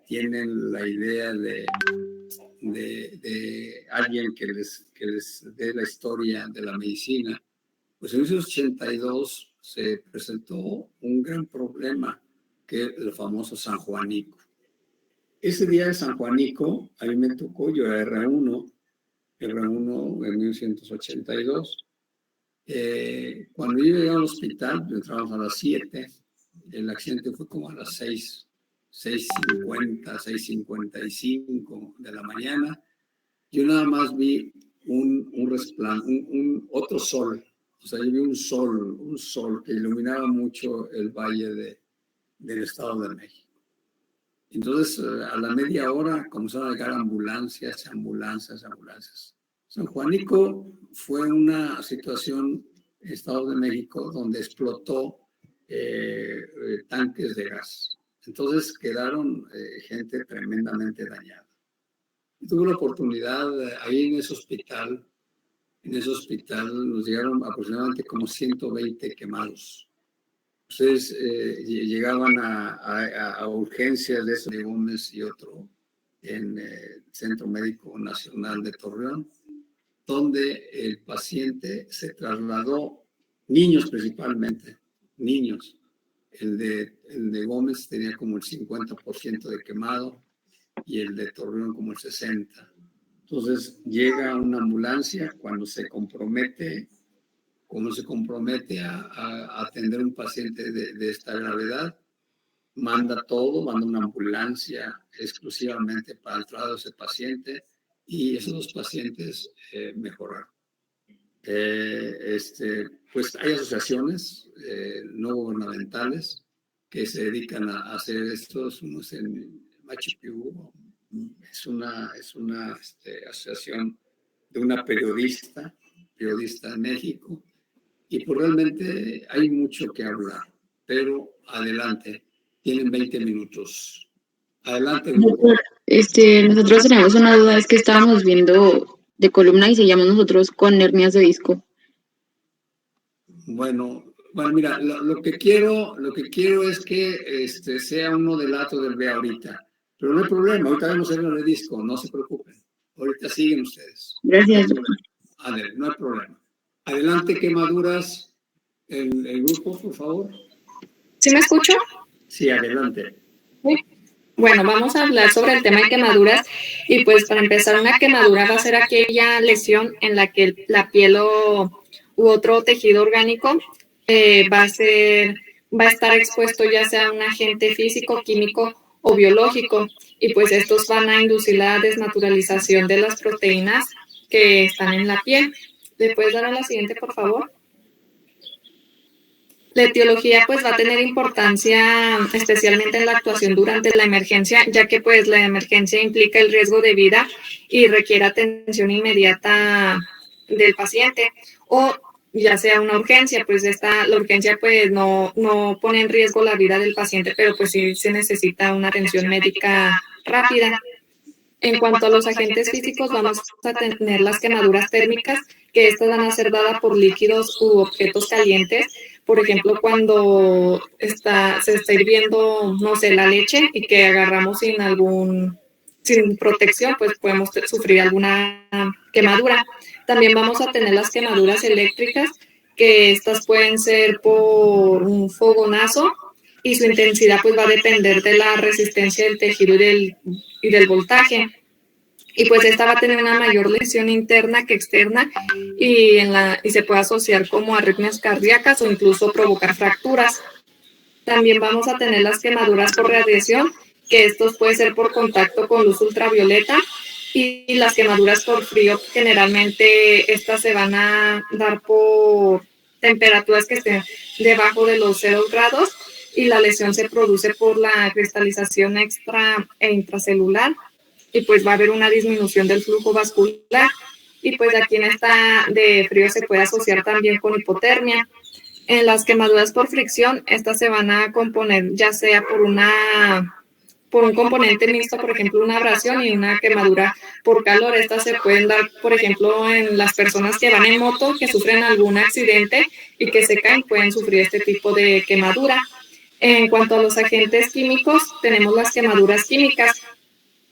tienen la idea de alguien que les dé la historia de la medicina, pues en 1982 se presentó un gran problema, que es el famoso San Juanico. Ese día de San Juanico, a mí me tocó, yo era R1 en 1982. Cuando yo llegué al hospital, entramos a las 7, el accidente fue como a las 6:50, 6:55 de la mañana. Yo nada más vi otro sol, o sea, yo vi un sol que iluminaba mucho el valle del Estado de México. Entonces, a la media hora comenzaron a llegar ambulancias. San Juanico fue una situación en Estado de México donde explotó tanques de gas. Entonces quedaron gente tremendamente dañada. Tuve la oportunidad, ahí en ese hospital nos llegaron aproximadamente como 120 quemados. Ustedes llegaban a urgencias de eso de Gómez y otro en el Centro Médico Nacional de Torreón, donde el paciente se trasladó, niños principalmente, niños. El de Gómez tenía como el 50% de quemado y el de Torreón como el 60%. Entonces llega una ambulancia cuando se compromete a atender a un paciente de esta gravedad, manda una ambulancia exclusivamente para el traslado de ese paciente y esos dos pacientes mejoraron. Pues hay asociaciones no gubernamentales que se dedican a hacer estos, unos en Machu Picchu, es una asociación de una periodista en México, y pues realmente hay mucho que hablar, pero adelante, tienen 20 minutos. Adelante. Nosotros tenemos una duda, es que estábamos viendo de columna y seguíamos nosotros con hernias de disco. Bueno, mira, lo que quiero es que sea un modelato del B ahorita, pero no hay problema, ahorita vemos hernias de disco, no se preocupen, ahorita siguen ustedes. Gracias. No hay problema. Adelante, quemaduras, el grupo, por favor. ¿Sí me escucho? Sí, adelante. Bueno, vamos a hablar sobre el tema de quemaduras y pues para empezar, una quemadura va a ser aquella lesión en la que la piel u otro tejido orgánico va a estar expuesto ya sea a un agente físico, químico o biológico, y pues estos van a inducir la desnaturalización de las proteínas que están en la piel. ¿Le puedes dar a la siguiente, por favor? La etiología pues va a tener importancia especialmente en la actuación durante la emergencia, ya que pues la emergencia implica el riesgo de vida y requiere atención inmediata del paciente, o ya sea una urgencia, pues la urgencia pues no pone en riesgo la vida del paciente, pero pues sí se necesita una atención médica rápida. En cuanto a los agentes físicos, vamos a tener las quemaduras térmicas, que estas van a ser dadas por líquidos u objetos calientes. Por ejemplo, cuando se está hirviendo, no sé, la leche y que agarramos sin protección, pues podemos sufrir alguna quemadura. También vamos a tener las quemaduras eléctricas, que estas pueden ser por un fogonazo y su intensidad pues va a depender de la resistencia del tejido y del voltaje. Y pues esta va a tener una mayor lesión interna que externa y se puede asociar como arritmias cardíacas o incluso provocar fracturas. También vamos a tener las quemaduras por radiación, que estos puede ser por contacto con luz ultravioleta, y las quemaduras por frío, generalmente estas se van a dar por temperaturas que estén debajo de los 0 grados y la lesión se produce por la cristalización extra e intracelular y pues va a haber una disminución del flujo vascular y pues aquí en esta de frío se puede asociar también con hipotermia. En las quemaduras por fricción, estas se van a componer ya sea por un componente mixto, por ejemplo, una abrasión y una quemadura por calor. Estas se pueden dar, por ejemplo, en las personas que van en moto, que sufren algún accidente y que se caen, pueden sufrir este tipo de quemadura. En cuanto a los agentes químicos, tenemos las quemaduras químicas,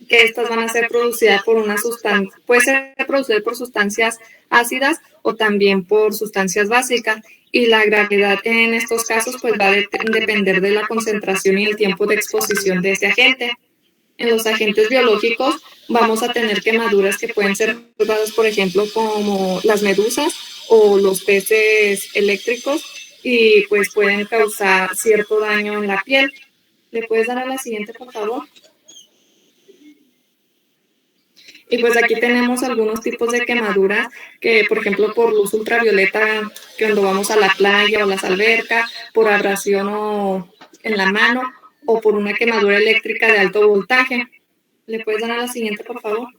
que estas van a ser producidas por una sustancia, puede ser producida por sustancias ácidas o también por sustancias básicas. Y la gravedad en estos casos pues va a depender de la concentración y el tiempo de exposición de ese agente. En los agentes biológicos vamos a tener quemaduras que pueden ser dadas, por ejemplo, como las medusas o los peces eléctricos y pues pueden causar cierto daño en la piel. ¿Le puedes dar a la siguiente, por favor? Y pues aquí tenemos algunos tipos de quemaduras que, por ejemplo, por luz ultravioleta, que cuando vamos a la playa o las albercas, por abrasión o en la mano, o por una quemadura eléctrica de alto voltaje. ¿Le puedes dar a la siguiente, por favor?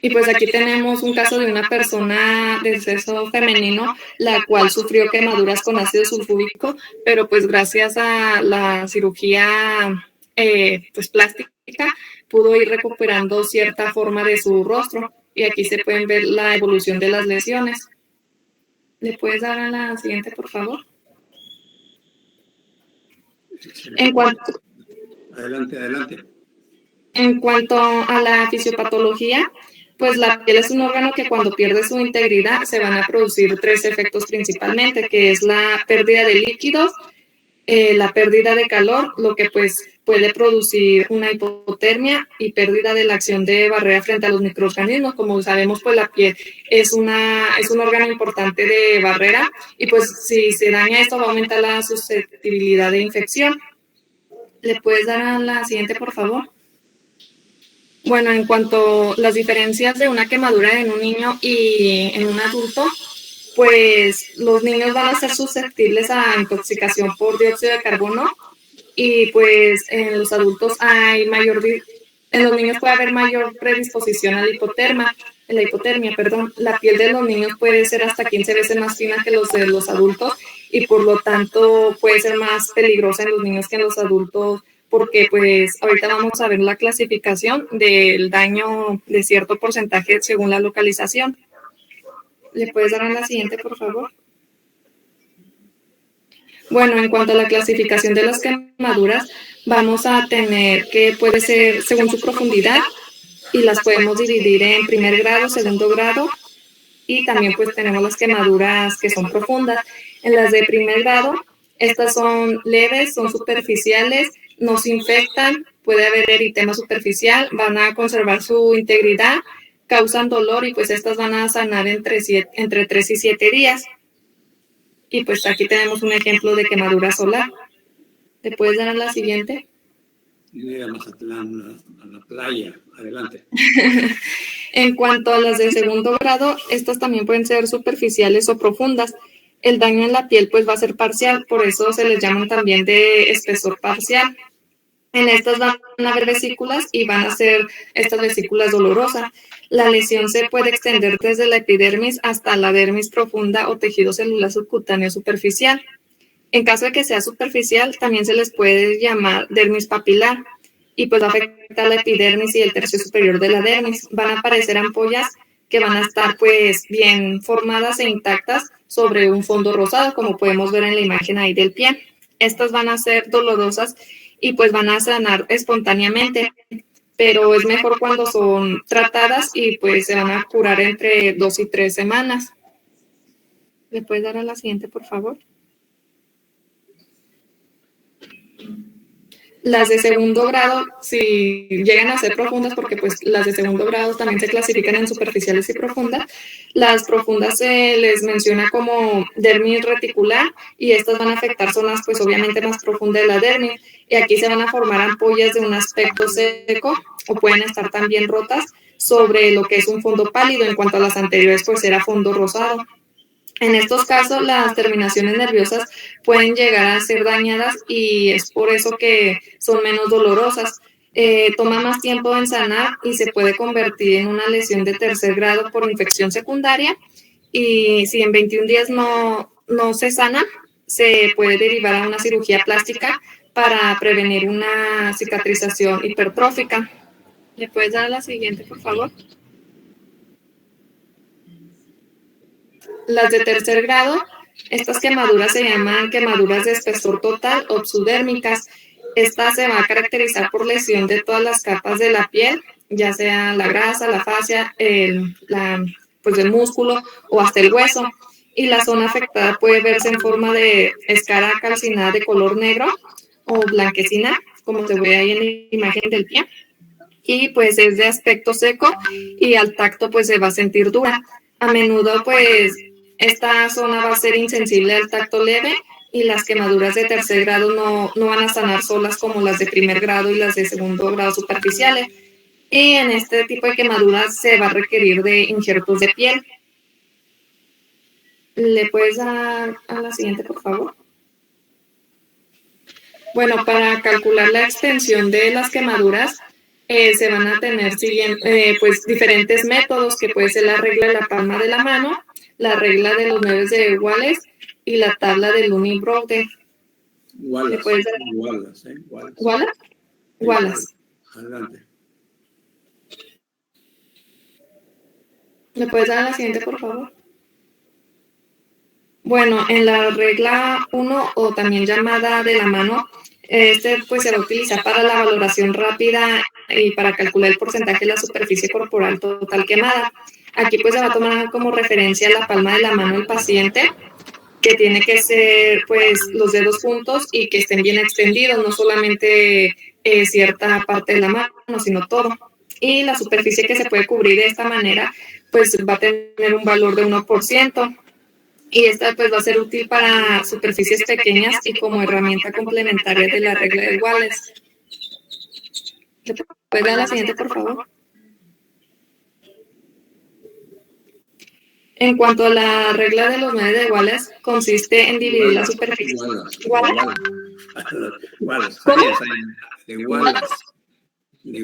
Y pues aquí tenemos un caso de una persona de sexo femenino, la cual sufrió quemaduras con ácido sulfúrico, pero pues gracias a la cirugía pues plástica, pudo ir recuperando cierta forma de su rostro y aquí se pueden ver la evolución de las lesiones. ¿Le puedes dar a la siguiente, por favor? Adelante. En cuanto a la fisiopatología, pues la piel es un órgano que cuando pierde su integridad se van a producir 3 efectos principalmente, que es la pérdida de líquidos, la pérdida de calor, lo que pues puede producir una hipotermia y pérdida de la acción de barrera frente a los microorganismos. Como sabemos, pues la piel es un órgano importante de barrera y pues si se daña esto va a aumentar la susceptibilidad de infección. ¿Le puedes dar a la siguiente, por favor? Bueno, en cuanto a las diferencias de una quemadura en un niño y en un adulto, pues los niños van a ser susceptibles a intoxicación por dióxido de carbono y pues en los adultos en los niños puede haber mayor predisposición a la hipotermia. La piel de los niños puede ser hasta 15 veces más fina que los de los adultos y por lo tanto puede ser más peligrosa en los niños que en los adultos porque pues ahorita vamos a ver la clasificación del daño de cierto porcentaje según la localización. ¿Le puedes dar a la siguiente, por favor? Bueno, en cuanto a la clasificación de las quemaduras, vamos a tener que puede ser según su profundidad y las podemos dividir en primer grado, segundo grado y también pues tenemos las quemaduras que son profundas. En las de primer grado, estas son leves, son superficiales, no se infectan, puede haber eritema superficial, van a conservar su integridad, causan dolor y pues estas van a sanar entre 3 y 7 días. Y pues aquí tenemos un ejemplo de quemadura solar. ¿Te puedes dar a la siguiente? Ir a Mazatlán, a la playa. Adelante. En cuanto a las de segundo grado, estas también pueden ser superficiales o profundas. El daño en la piel pues va a ser parcial, por eso se les llaman también de espesor parcial. En estas van a haber vesículas y van a ser estas vesículas dolorosas. La lesión se puede extender desde la epidermis hasta la dermis profunda o tejido celular subcutáneo superficial. En caso de que sea superficial, también se les puede llamar dermis papilar y pues va a afectar la epidermis y el tercio superior de la dermis. Van a aparecer ampollas que van a estar pues bien formadas e intactas sobre un fondo rosado, como podemos ver en la imagen ahí del pie. Estas van a ser dolorosas y pues van a sanar espontáneamente, pero es mejor cuando son tratadas y pues se van a curar entre 2 y 3 semanas. ¿Le puedes dar a la siguiente, por favor? Las de segundo grado, si llegan a ser profundas, porque pues las de segundo grado también se clasifican en superficiales y profundas, las profundas se les menciona como dermis reticular y estas van a afectar zonas pues obviamente más profundas de la dermis y aquí se van a formar ampollas de un aspecto seco o pueden estar también rotas sobre lo que es un fondo pálido, en cuanto a las anteriores pues era fondo rosado. En estos casos, las terminaciones nerviosas pueden llegar a ser dañadas y es por eso que son menos dolorosas. Toma más tiempo en sanar y se puede convertir en una lesión de tercer grado por infección secundaria. Y si en 21 días no se sana, se puede derivar a una cirugía plástica para prevenir una cicatrización hipertrófica. ¿Le puedes dar a la siguiente, por favor? Las de tercer grado, estas quemaduras se llaman quemaduras de espesor total o subdérmicas. Esta se va a caracterizar por lesión de todas las capas de la piel, ya sea la grasa, la fascia, pues el músculo o hasta el hueso. Y la zona afectada puede verse en forma de escara calcinada de color negro o blanquecina, como se ve ahí en la imagen del pie. Y pues es de aspecto seco y al tacto pues se va a sentir dura. A menudo pues esta zona va a ser insensible al tacto leve y las quemaduras de tercer grado no van a sanar solas como las de primer grado y las de segundo grado superficiales. Y en este tipo de quemaduras se va a requerir de injertos de piel. ¿Le puedes dar a la siguiente, por favor? Bueno, para calcular la extensión de las quemaduras, se van a tener pues diferentes métodos, que puede ser la regla de la palma de la mano, la regla de los 9 de Wallace y la tabla del Lunny-Brode. Wallace. Wallace. Adelante. ¿Le puedes dar a la siguiente, por favor? Bueno, en la regla 1, o también llamada de la mano, pues se va a utilizar para la valoración rápida y para calcular el porcentaje de la superficie corporal total quemada. Aquí pues se va a tomar como referencia la palma de la mano del paciente, que tiene que ser pues los dedos juntos y que estén bien extendidos, no solamente cierta parte de la mano, sino todo. Y la superficie que se puede cubrir de esta manera pues va a tener un valor de 1%. Y esta pues va a ser útil para superficies pequeñas y como herramienta complementaria de la regla de Wallace. ¿Le puedes dar la siguiente, por favor? En cuanto a la regla de los 9 de Wallace, consiste en dividir la superficie. Wallace. ¿Cómo? De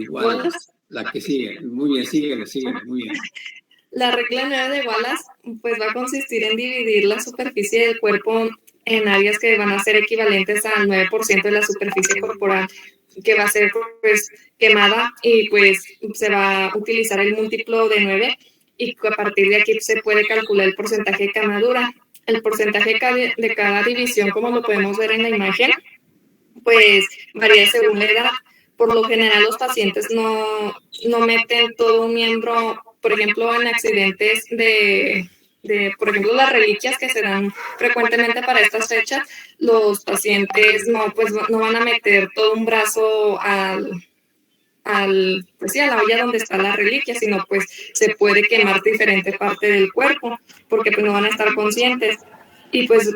Wallace. La que sigue. Muy bien, sigue, muy bien. La regla 9 de Wallace pues va a consistir en dividir la superficie del cuerpo en áreas que van a ser equivalentes al 9% de la superficie corporal que va a ser pues quemada y pues se va a utilizar el múltiplo de 9 y a partir de aquí se puede calcular el porcentaje de quemadura. El porcentaje de cada división, como lo podemos ver en la imagen, pues varía según la edad. Por lo general los pacientes no meten todo un miembro, por ejemplo, en accidentes por ejemplo, las reliquias que se dan frecuentemente para estas fechas, los pacientes no van a meter todo un brazo a la olla donde está la reliquia, sino pues se puede quemar diferente parte del cuerpo, porque pues no van a estar conscientes. Y pues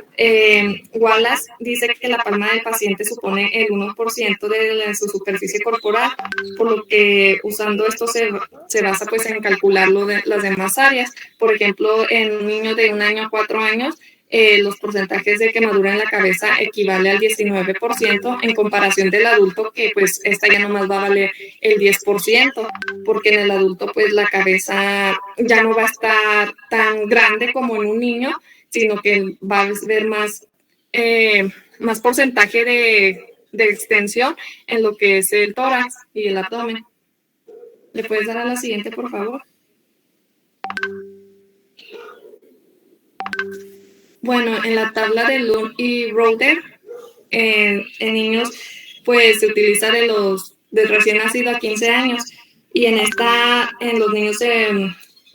Wallace dice que la palma del paciente supone el 1% de su superficie corporal, por lo que usando esto se basa pues en calcular las demás áreas. Por ejemplo, en un niño de 1 año a 4 años, los porcentajes de quemadura en la cabeza equivale al 19% en comparación del adulto, que pues esta ya nomás va a valer el 10%, porque en el adulto pues la cabeza ya no va a estar tan grande como en un niño, sino que va a ver más porcentaje de extensión en lo que es el tórax y el abdomen. ¿Le puedes dar a la siguiente, por favor? Bueno, en la tabla de Lund y Roeder, en niños, pues se utiliza de recién nacido a 15 años, y en los niños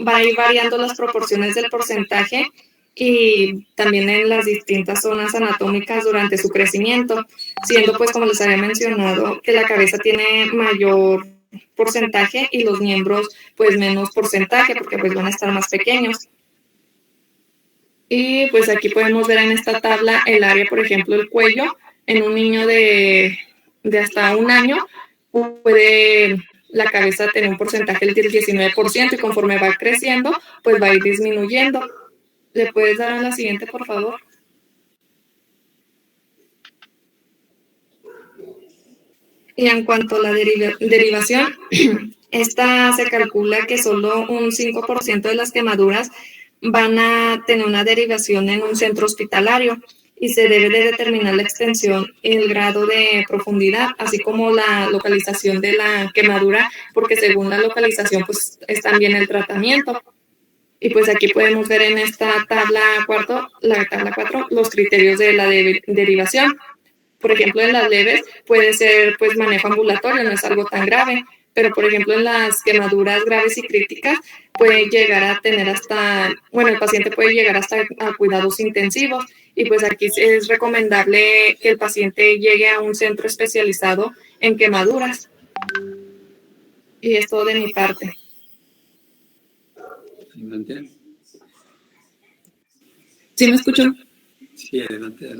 va a ir variando las proporciones del porcentaje y también en las distintas zonas anatómicas durante su crecimiento, siendo pues, como les había mencionado, que la cabeza tiene mayor porcentaje y los miembros pues menos porcentaje, porque pues van a estar más pequeños. Y pues aquí podemos ver en esta tabla el área, por ejemplo, el cuello. En un niño de hasta 1 año puede la cabeza tener un porcentaje del 19%, y conforme va creciendo, pues va a ir disminuyendo. ¿Le puedes dar a la siguiente, por favor? Y en cuanto a la derivación, esta se calcula que solo un 5% de las quemaduras van a tener una derivación en un centro hospitalario, y se debe de determinar la extensión y el grado de profundidad, así como la localización de la quemadura, porque según la localización pues es también el tratamiento. Y pues aquí podemos ver en esta tabla 4, los criterios de la derivación. Por ejemplo, en las leves puede ser pues manejo ambulatorio, no es algo tan grave, pero por ejemplo en las quemaduras graves y críticas puede llegar a tener el paciente puede llegar hasta a cuidados intensivos, y pues aquí es recomendable que el paciente llegue a un centro especializado en quemaduras. Y es todo de mi parte. ¿Sí me escuchó? Sí, adelante.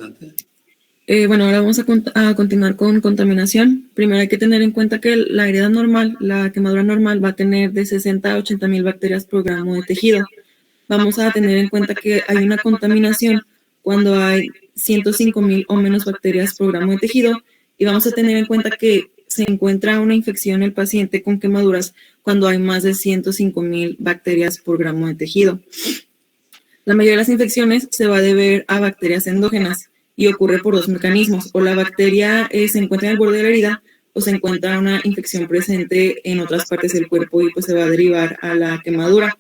Bueno, ahora vamos a continuar con contaminación. Primero hay que tener en cuenta que la herida normal, la quemadura normal, va a tener de 60 a 80,000 bacterias por gramo de tejido. Vamos a tener en cuenta que hay una contaminación cuando hay 105,000 o menos bacterias por gramo de tejido, y vamos a tener en cuenta que se encuentra una infección en el paciente con quemaduras cuando hay más de 105,000 bacterias por gramo de tejido. La mayoría de las infecciones se va a deber a bacterias endógenas, y ocurre por 2 mecanismos: o la bacteria se encuentra en el borde de la herida, o se encuentra una infección presente en otras partes del cuerpo y pues se va a derivar a la quemadura.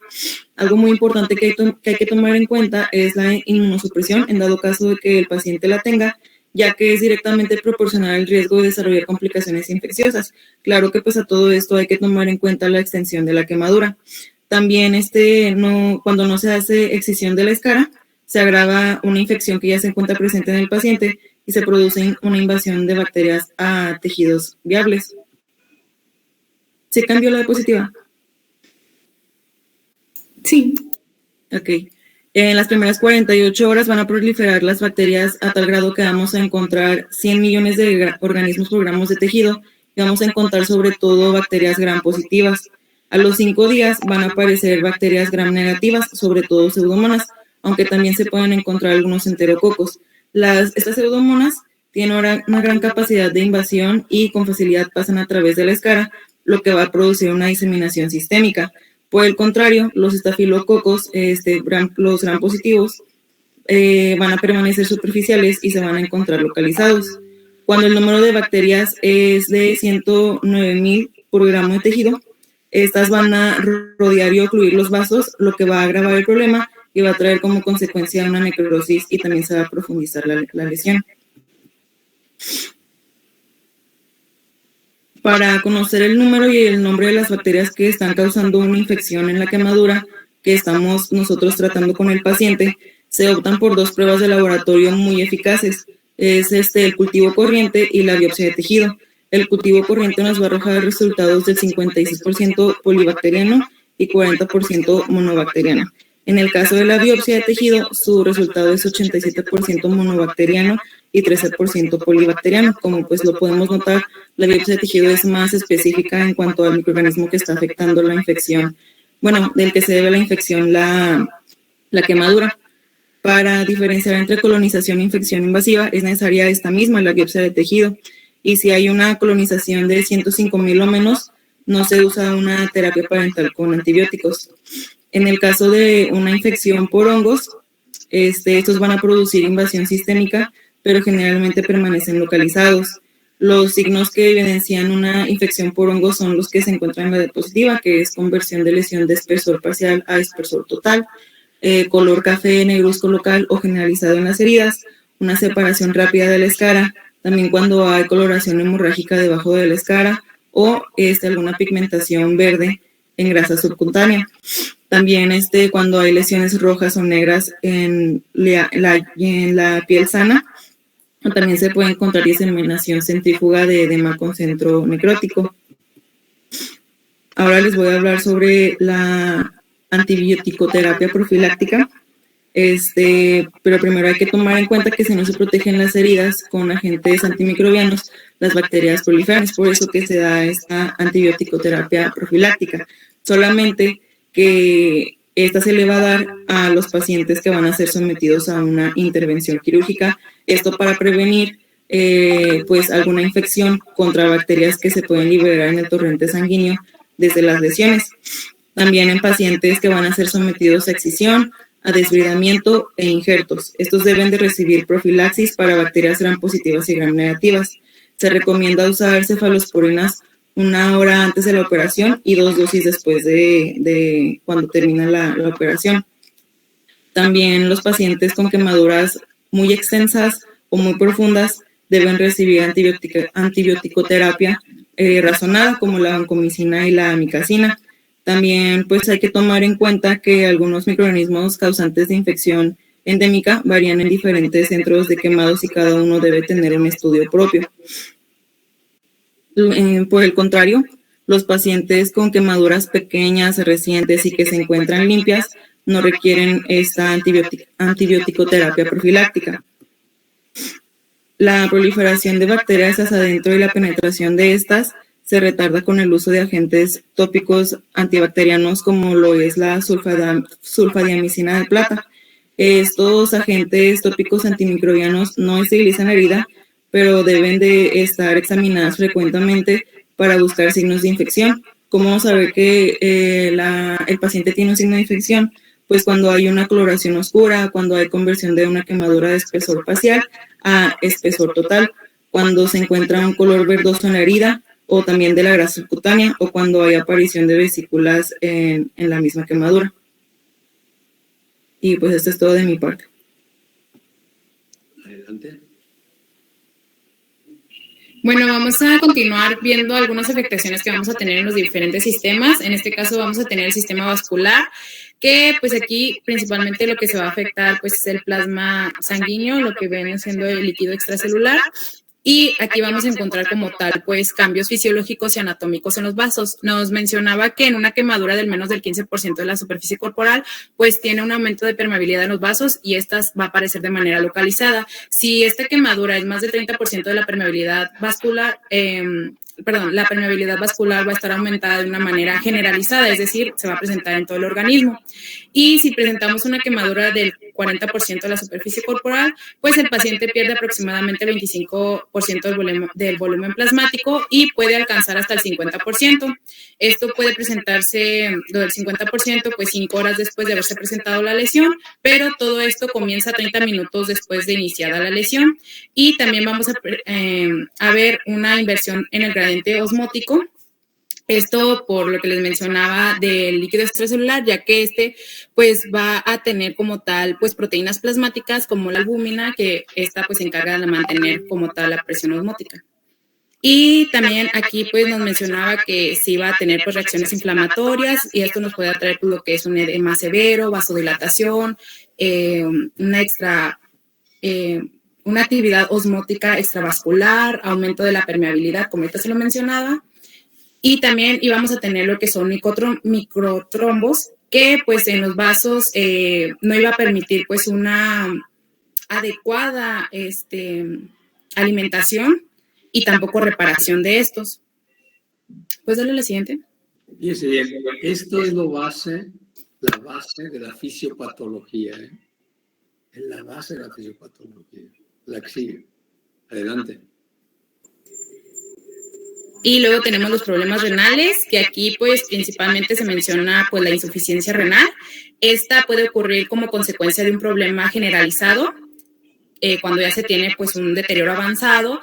Algo muy importante que hay que tomar en cuenta es la inmunosupresión, en dado caso de que el paciente la tenga, ya que es directamente proporcional al riesgo de desarrollar complicaciones infecciosas. Claro que pues a todo esto hay que tomar en cuenta la extensión de la quemadura. También cuando no se hace excisión de la escara, se agrava una infección que ya se encuentra presente en el paciente y se produce una invasión de bacterias a tejidos viables. ¿Se cambió la diapositiva? Sí. Ok. En las primeras 48 horas van a proliferar las bacterias a tal grado que vamos a encontrar 100 millones de organismos por gramos de tejido, y vamos a encontrar sobre todo bacterias gram positivas. A los 5 días van a aparecer bacterias gram negativas, sobre todo pseudomonas, aunque también se pueden encontrar algunos enterococos. Estas pseudomonas tienen una gran capacidad de invasión y con facilidad pasan a través de la escara, lo que va a producir una diseminación sistémica. Por el contrario, los estafilococos, los gram positivos, van a permanecer superficiales y se van a encontrar localizados. Cuando el número de bacterias es de 109,000 por gramo de tejido, estas van a rodear y ocluir los vasos, lo que va a agravar el problema y va a traer como consecuencia una necrosis, y también se va a profundizar la lesión. Para conocer el número y el nombre de las bacterias que están causando una infección en la quemadura que estamos nosotros tratando con el paciente, se optan por 2 pruebas de laboratorio muy eficaces. Es el cultivo corriente y la biopsia de tejido. El cultivo corriente nos va a arrojar resultados del 56% polibacteriano y 40% monobacteriano. En el caso de la biopsia de tejido, su resultado es 87% monobacteriano y 13% polibacteriano. Como pues lo podemos notar, la biopsia de tejido es más específica en cuanto al microorganismo que está afectando la infección, del que se debe la infección, la quemadura. Para diferenciar entre colonización e infección invasiva es necesaria esta misma, la biopsia de tejido. Y si hay una colonización de 105,000 o menos, no se usa una terapia parental con antibióticos. En el caso de una infección por hongos, estos van a producir invasión sistémica, pero generalmente permanecen localizados. Los signos que evidencian una infección por hongos son los que se encuentran en la diapositiva, que es conversión de lesión de espesor parcial a espesor total, color café negruzco local o generalizado en las heridas, una separación rápida de la escara, también cuando hay coloración hemorrágica debajo de la escara o alguna pigmentación verde en grasa subcutánea. También cuando hay lesiones rojas o negras en la piel sana, también se puede encontrar diseminación centrífuga de edema con centro necrótico. Ahora les voy a hablar sobre la antibioticoterapia profiláctica. Pero primero hay que tomar en cuenta que si no se protegen las heridas con agentes antimicrobianos, las bacterias proliferan. Es por eso que se da esta antibiótico-terapia profiláctica. Solamente que esta se le va a dar a los pacientes que van a ser sometidos a una intervención quirúrgica. Esto para prevenir pues alguna infección contra bacterias que se pueden liberar en el torrente sanguíneo desde las lesiones. También en pacientes que van a ser sometidos a excisión, a desbridamiento e injertos. Estos deben de recibir profilaxis para bacterias gram positivas y gram negativas. Se recomienda usar cefalosporinas 1 hora antes de la operación y 2 dosis después de cuando termina la operación. También los pacientes con quemaduras muy extensas o muy profundas deben recibir antibioticoterapia razonada, como la vancomicina y la amikacina. También pues hay que tomar en cuenta que algunos microorganismos causantes de infección endémica varían en diferentes centros de quemados y cada uno debe tener un estudio propio. Por el contrario, los pacientes con quemaduras pequeñas, recientes y que se encuentran limpias no requieren esta antibioticoterapia profiláctica. La proliferación de bacterias hacia adentro y la penetración de estas se retarda con el uso de agentes tópicos antibacterianos como lo es la sulfadiamicina de plata. Estos agentes tópicos antimicrobianos no esterilizan la herida, pero deben de estar examinadas frecuentemente para buscar signos de infección. ¿Cómo vamos a ver que el paciente tiene un signo de infección? Pues cuando hay una coloración oscura, cuando hay conversión de una quemadura de espesor parcial a espesor total, cuando se encuentra un color verdoso en la herida, o también de la grasa subcutánea, o cuando hay aparición de vesículas en la misma quemadura. Y pues esto es todo de mi parte. Adelante. Bueno, vamos a continuar viendo algunas afectaciones que vamos a tener en los diferentes sistemas. En este caso vamos a tener el sistema vascular, que pues aquí principalmente lo que se va a afectar pues es el plasma sanguíneo, lo que viene siendo el líquido extracelular. Y aquí vamos a encontrar como tal, pues, cambios fisiológicos y anatómicos en los vasos. Nos mencionaba que en una quemadura del menos del 15% de la superficie corporal, pues, tiene un aumento de permeabilidad en los vasos y estas va a aparecer de manera localizada. Si esta quemadura es más del 30% de la permeabilidad vascular, la permeabilidad vascular va a estar aumentada de una manera generalizada, es decir, se va a presentar en todo el organismo. Y si presentamos una quemadura del 40% de la superficie corporal, pues el paciente pierde aproximadamente el 25% del volumen plasmático y puede alcanzar hasta el 50%. Esto puede presentarse, lo del 50%, pues 5 horas después de haberse presentado la lesión, pero todo esto comienza 30 minutos después de iniciada la lesión. Y también vamos a ver una inversión en el gradiente osmótico. Esto por lo que les mencionaba del líquido extracelular, ya que pues va a tener como tal pues proteínas plasmáticas como la albúmina, que esta pues se encarga de mantener como tal la presión osmótica. Y también aquí pues nos mencionaba que sí va a tener pues reacciones inflamatorias y esto nos puede atraer pues, lo que es un edema severo, vasodilatación, una actividad osmótica extravascular, aumento de la permeabilidad, como ahorita se lo mencionaba. Y también íbamos a tener lo que son microtrombos, que pues en los vasos no iba a permitir pues una adecuada alimentación y tampoco reparación de estos. ¿Puedes darle la siguiente? Fíjese bien, esto es la base de la fisiopatología. Es la base de la fisiopatología. La que sigue. Adelante. Y luego tenemos los problemas renales, que aquí pues principalmente se menciona pues la insuficiencia renal. Esta puede ocurrir como consecuencia de un problema generalizado, cuando ya se tiene pues un deterioro avanzado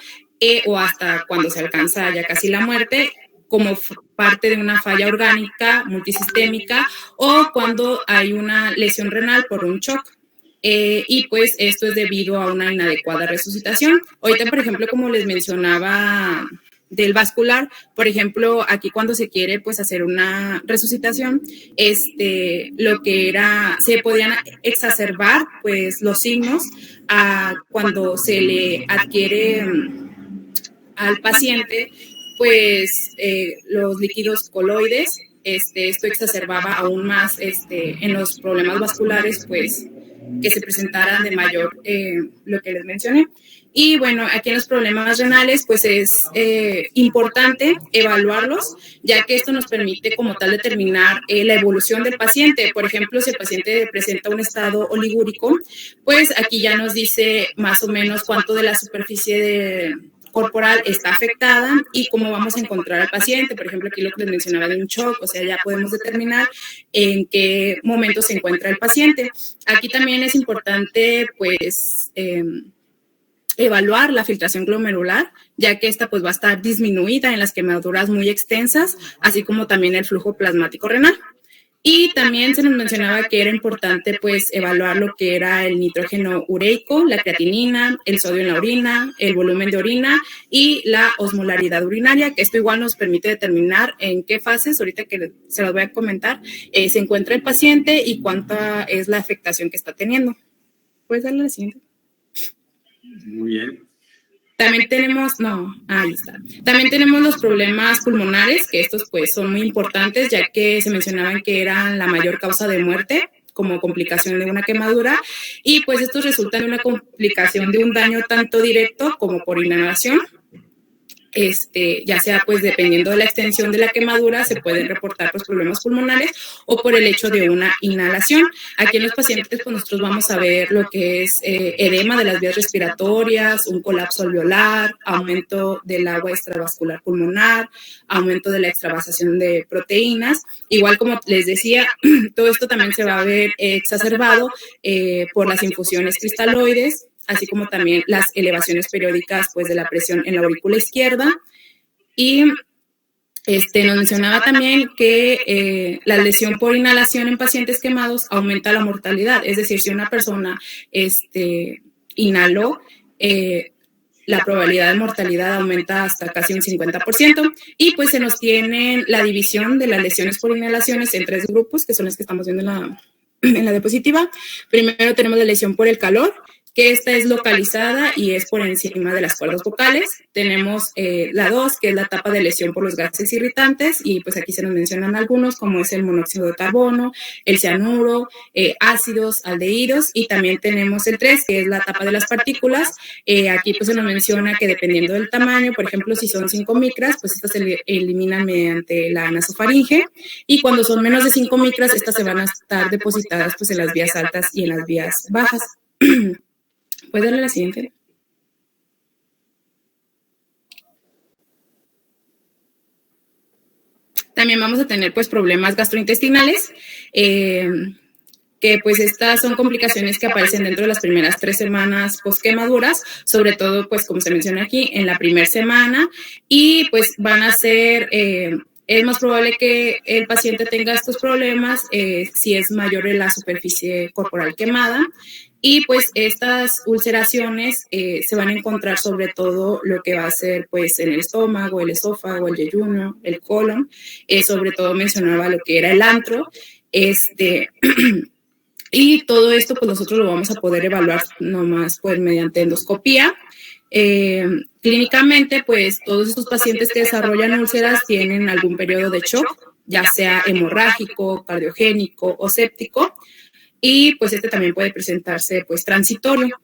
o hasta cuando se alcanza ya casi la muerte, como parte de una falla orgánica multisistémica o cuando hay una lesión renal por un shock. Y pues esto es debido a una inadecuada resucitación. Ahorita, por ejemplo, como les mencionaba del vascular, por ejemplo, aquí cuando se quiere pues hacer una resucitación, lo que era, se podían exacerbar pues los signos cuando se le adquiere al paciente pues los líquidos coloides. Esto exacerbaba aún más en los problemas vasculares pues que se presentaran de mayor, lo que les mencioné. Y bueno, aquí en los problemas renales, pues es importante evaluarlos, ya que esto nos permite como tal determinar la evolución del paciente. Por ejemplo, si el paciente presenta un estado oligúrico, pues aquí ya nos dice más o menos cuánto de la superficie corporal está afectada y cómo vamos a encontrar al paciente. Por ejemplo, aquí lo que les mencionaba de un shock, o sea, ya podemos determinar en qué momento se encuentra el paciente. Aquí también es importante, pues, evaluar la filtración glomerular, ya que esta pues va a estar disminuida en las quemaduras muy extensas, así como también el flujo plasmático renal. Y también se nos mencionaba que era importante pues evaluar lo que era el nitrógeno ureico, la creatinina, el sodio en la orina, el volumen de orina y la osmolaridad urinaria, que esto igual nos permite determinar en qué fases, ahorita que se los voy a comentar, se encuentra el paciente y cuánta es la afectación que está teniendo. ¿Puedes darle la siguiente? Muy bien. También tenemos, ahí está. También tenemos los problemas pulmonares, que estos pues son muy importantes, ya que se mencionaban que eran la mayor causa de muerte como complicación de una quemadura, y pues estos resultan de una complicación de un daño tanto directo como por inhalación. Ya sea pues dependiendo de la extensión de la quemadura se pueden reportar pues problemas pulmonares o por el hecho de una inhalación. Aquí en los pacientes pues nosotros vamos a ver lo que es edema de las vías respiratorias, un colapso alveolar, aumento del agua extravascular pulmonar, aumento de la extravasación de proteínas. Igual como les decía, todo esto también se va a ver exacerbado por las infusiones cristaloides, así como también las elevaciones periódicas pues, de la presión en la aurícula izquierda. Y nos mencionaba también que la lesión por inhalación en pacientes quemados aumenta la mortalidad. Es decir, si una persona inhaló, la probabilidad de mortalidad aumenta hasta casi un 50%. Y pues se nos tiene la división de las lesiones por inhalaciones en 3 grupos, que son las que estamos viendo en la diapositiva. Primero tenemos la lesión por el calor, que esta es localizada y es por encima de las cuerdas vocales. Tenemos la 2, que es la etapa de lesión por los gases irritantes, y pues aquí se nos mencionan algunos, como es el monóxido de carbono, el cianuro, ácidos, aldehídos, y también tenemos el 3, que es la etapa de las partículas. Aquí pues se nos menciona que dependiendo del tamaño, por ejemplo, si son 5 micras, pues estas se eliminan mediante la nasofaringe, y cuando son menos de 5 micras, estas se van a estar depositadas pues en las vías altas y en las vías bajas. ¿Puedes darle la siguiente? También vamos a tener pues problemas gastrointestinales, que pues estas son complicaciones que aparecen dentro de las primeras 3 semanas post-quemaduras, sobre todo pues como se menciona aquí, en la primera semana, y pues van a ser... es más probable que el paciente tenga estos problemas si es mayor en la superficie corporal quemada. Y pues estas ulceraciones se van a encontrar sobre todo lo que va a ser pues en el estómago, el esófago, el yeyuno, el colon. Sobre todo mencionaba lo que era el antro. Y todo esto pues nosotros lo vamos a poder evaluar nomás pues mediante endoscopía. Clínicamente pues todos estos pacientes que desarrollan úlceras tienen algún periodo de shock, ya sea hemorrágico, cardiogénico o séptico. Y pues también puede presentarse pues transitorio.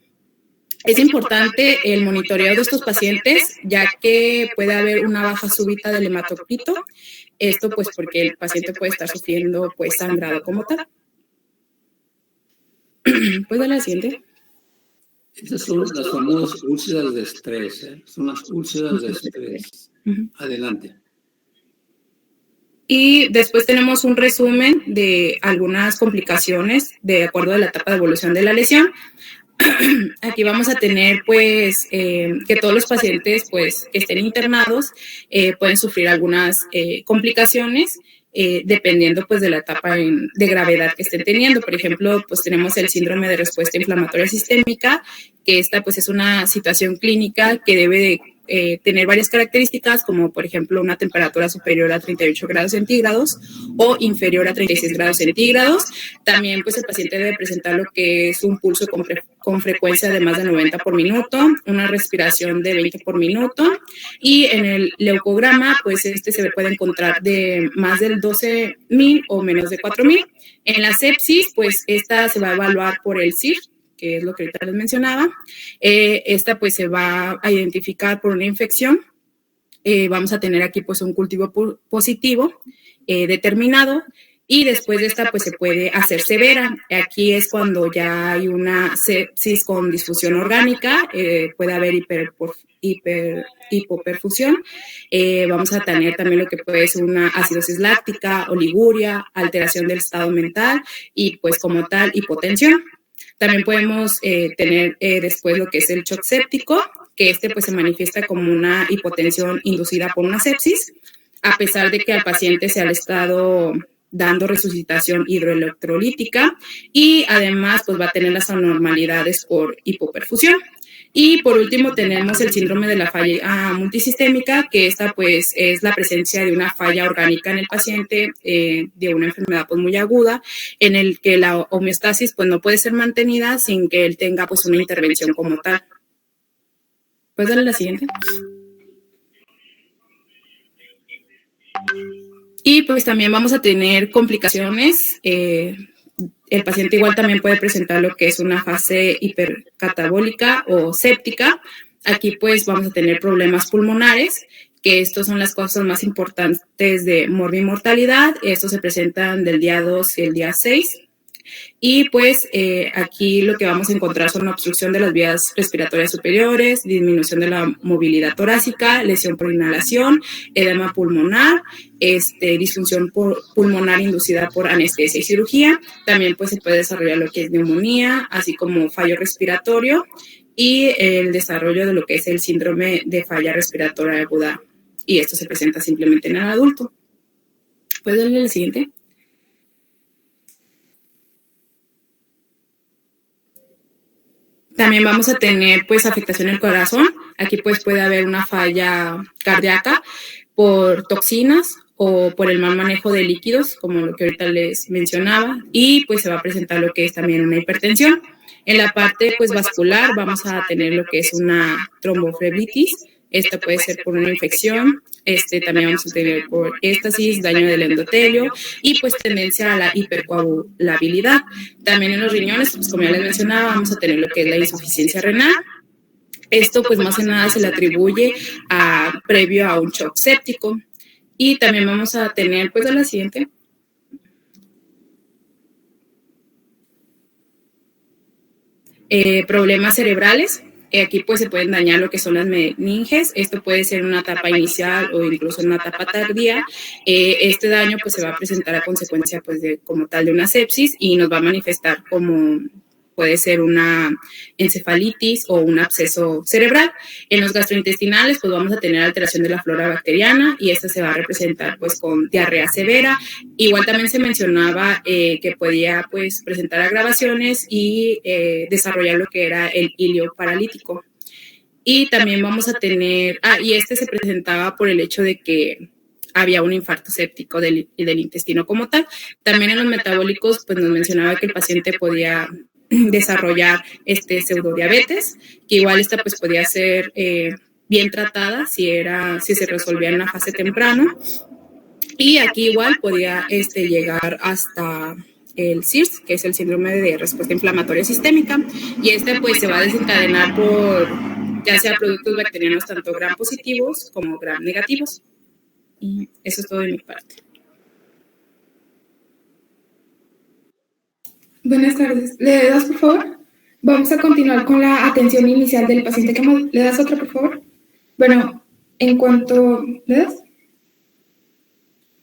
Es importante el monitoreo de estos pacientes, ya que puede haber una baja súbita del hematocrito. Esto pues porque el paciente puede estar sufriendo pues sangrado como tal. ¿Puedes dar la siguiente? Esas son las famosas úlceras de estrés, ¿eh? Son las úlceras de estrés. Adelante. Y después tenemos un resumen de algunas complicaciones de acuerdo a la etapa de evolución de la lesión. Aquí vamos a tener, pues, que todos los pacientes, pues, que estén internados pueden sufrir algunas complicaciones dependiendo, pues, de la etapa de gravedad que estén teniendo. Por ejemplo, pues, tenemos el síndrome de respuesta inflamatoria sistémica, que esta, pues, es una situación clínica que debe de tener varias características, como por ejemplo una temperatura superior a 38 grados centígrados o inferior a 36 grados centígrados. También pues el paciente debe presentar lo que es un pulso con frecuencia de más de 90 por minuto, una respiración de 20 por minuto, y en el leucograma pues se puede encontrar de más del 12.000 o menos de 4.000. En la sepsis pues esta se va a evaluar por el CIR, que es lo que ahorita les mencionaba. Esta pues se va a identificar por una infección. Vamos a tener aquí pues un cultivo positivo determinado, y después de esta pues se puede hacer severa. Aquí es cuando ya hay una sepsis con disfunción orgánica, puede haber hipoperfusión. Vamos a tener también lo que puede ser una acidosis láctica, oliguria, alteración del estado mental y pues como tal hipotensión. También podemos tener después lo que es el shock séptico, que pues se manifiesta como una hipotensión inducida por una sepsis, a pesar de que al paciente se le ha estado dando resucitación hidroelectrolítica, y además pues va a tener las anormalidades por hipoperfusión. Y por último tenemos el síndrome de la falla multisistémica, que esta pues es la presencia de una falla orgánica en el paciente, de una enfermedad pues muy aguda, en el que la homeostasis pues no puede ser mantenida sin que él tenga pues una intervención como tal. ¿Puedes darle la siguiente? Y pues también vamos a tener complicaciones. El paciente igual también puede presentar lo que es una fase hipercatabólica o séptica. Aquí pues vamos a tener problemas pulmonares, que estos son las cosas más importantes de morbimortalidad. Estos se presentan del día 2 y el día 6. Y pues aquí lo que vamos a encontrar son obstrucción de las vías respiratorias superiores, disminución de la movilidad torácica, lesión por inhalación, edema pulmonar, disfunción pulmonar inducida por anestesia y cirugía. También pues se puede desarrollar lo que es neumonía, así como fallo respiratorio y el desarrollo de lo que es el síndrome de falla respiratoria aguda. Y esto se presenta simplemente en el adulto. ¿Puedes darle el siguiente? También vamos a tener pues afectación del corazón. Aquí pues puede haber una falla cardíaca por toxinas o por el mal manejo de líquidos, como lo que ahorita les mencionaba, y pues se va a presentar lo que es también una hipertensión. En la parte pues vascular vamos a tener lo que es una tromboflebitis. Esta puede ser por una infección, también vamos a tener por éstasis, daño del endotelio y pues tendencia a la hipercoagulabilidad. También en los riñones, pues como ya les mencionaba, vamos a tener lo que es la insuficiencia renal. Esto pues más que nada se le atribuye previo a un shock séptico. Y también vamos a tener pues a la siguiente. Problemas cerebrales. Aquí pues se pueden dañar lo que son las meninges. Esto puede ser una etapa inicial o incluso una etapa tardía. Este daño pues se va a presentar a consecuencia pues como tal de una sepsis y nos va a manifestar como puede ser una encefalitis o un absceso cerebral. En los gastrointestinales pues vamos a tener alteración de la flora bacteriana y esta se va a representar pues con diarrea severa. Igual también se mencionaba que podía pues presentar agravaciones y desarrollar lo que era el hilio paralítico. Y también vamos a tener, y se presentaba por el hecho de que había un infarto séptico del intestino como tal. También en los metabólicos pues nos mencionaba que el paciente podía desarrollar pseudodiabetes, que igual esta pues podía ser bien tratada si se resolvía en una fase temprana, y aquí igual podía llegar hasta el SIRS, que es el síndrome de respuesta inflamatoria sistémica, y pues se va a desencadenar por ya sea productos bacterianos tanto gram positivos como gram negativos. Y eso es todo de mi parte. Buenas tardes. ¿Le das, por favor? Vamos a continuar con la atención inicial del paciente quemado. ¿Le das otra, por favor? Bueno, en cuanto... ¿Le das?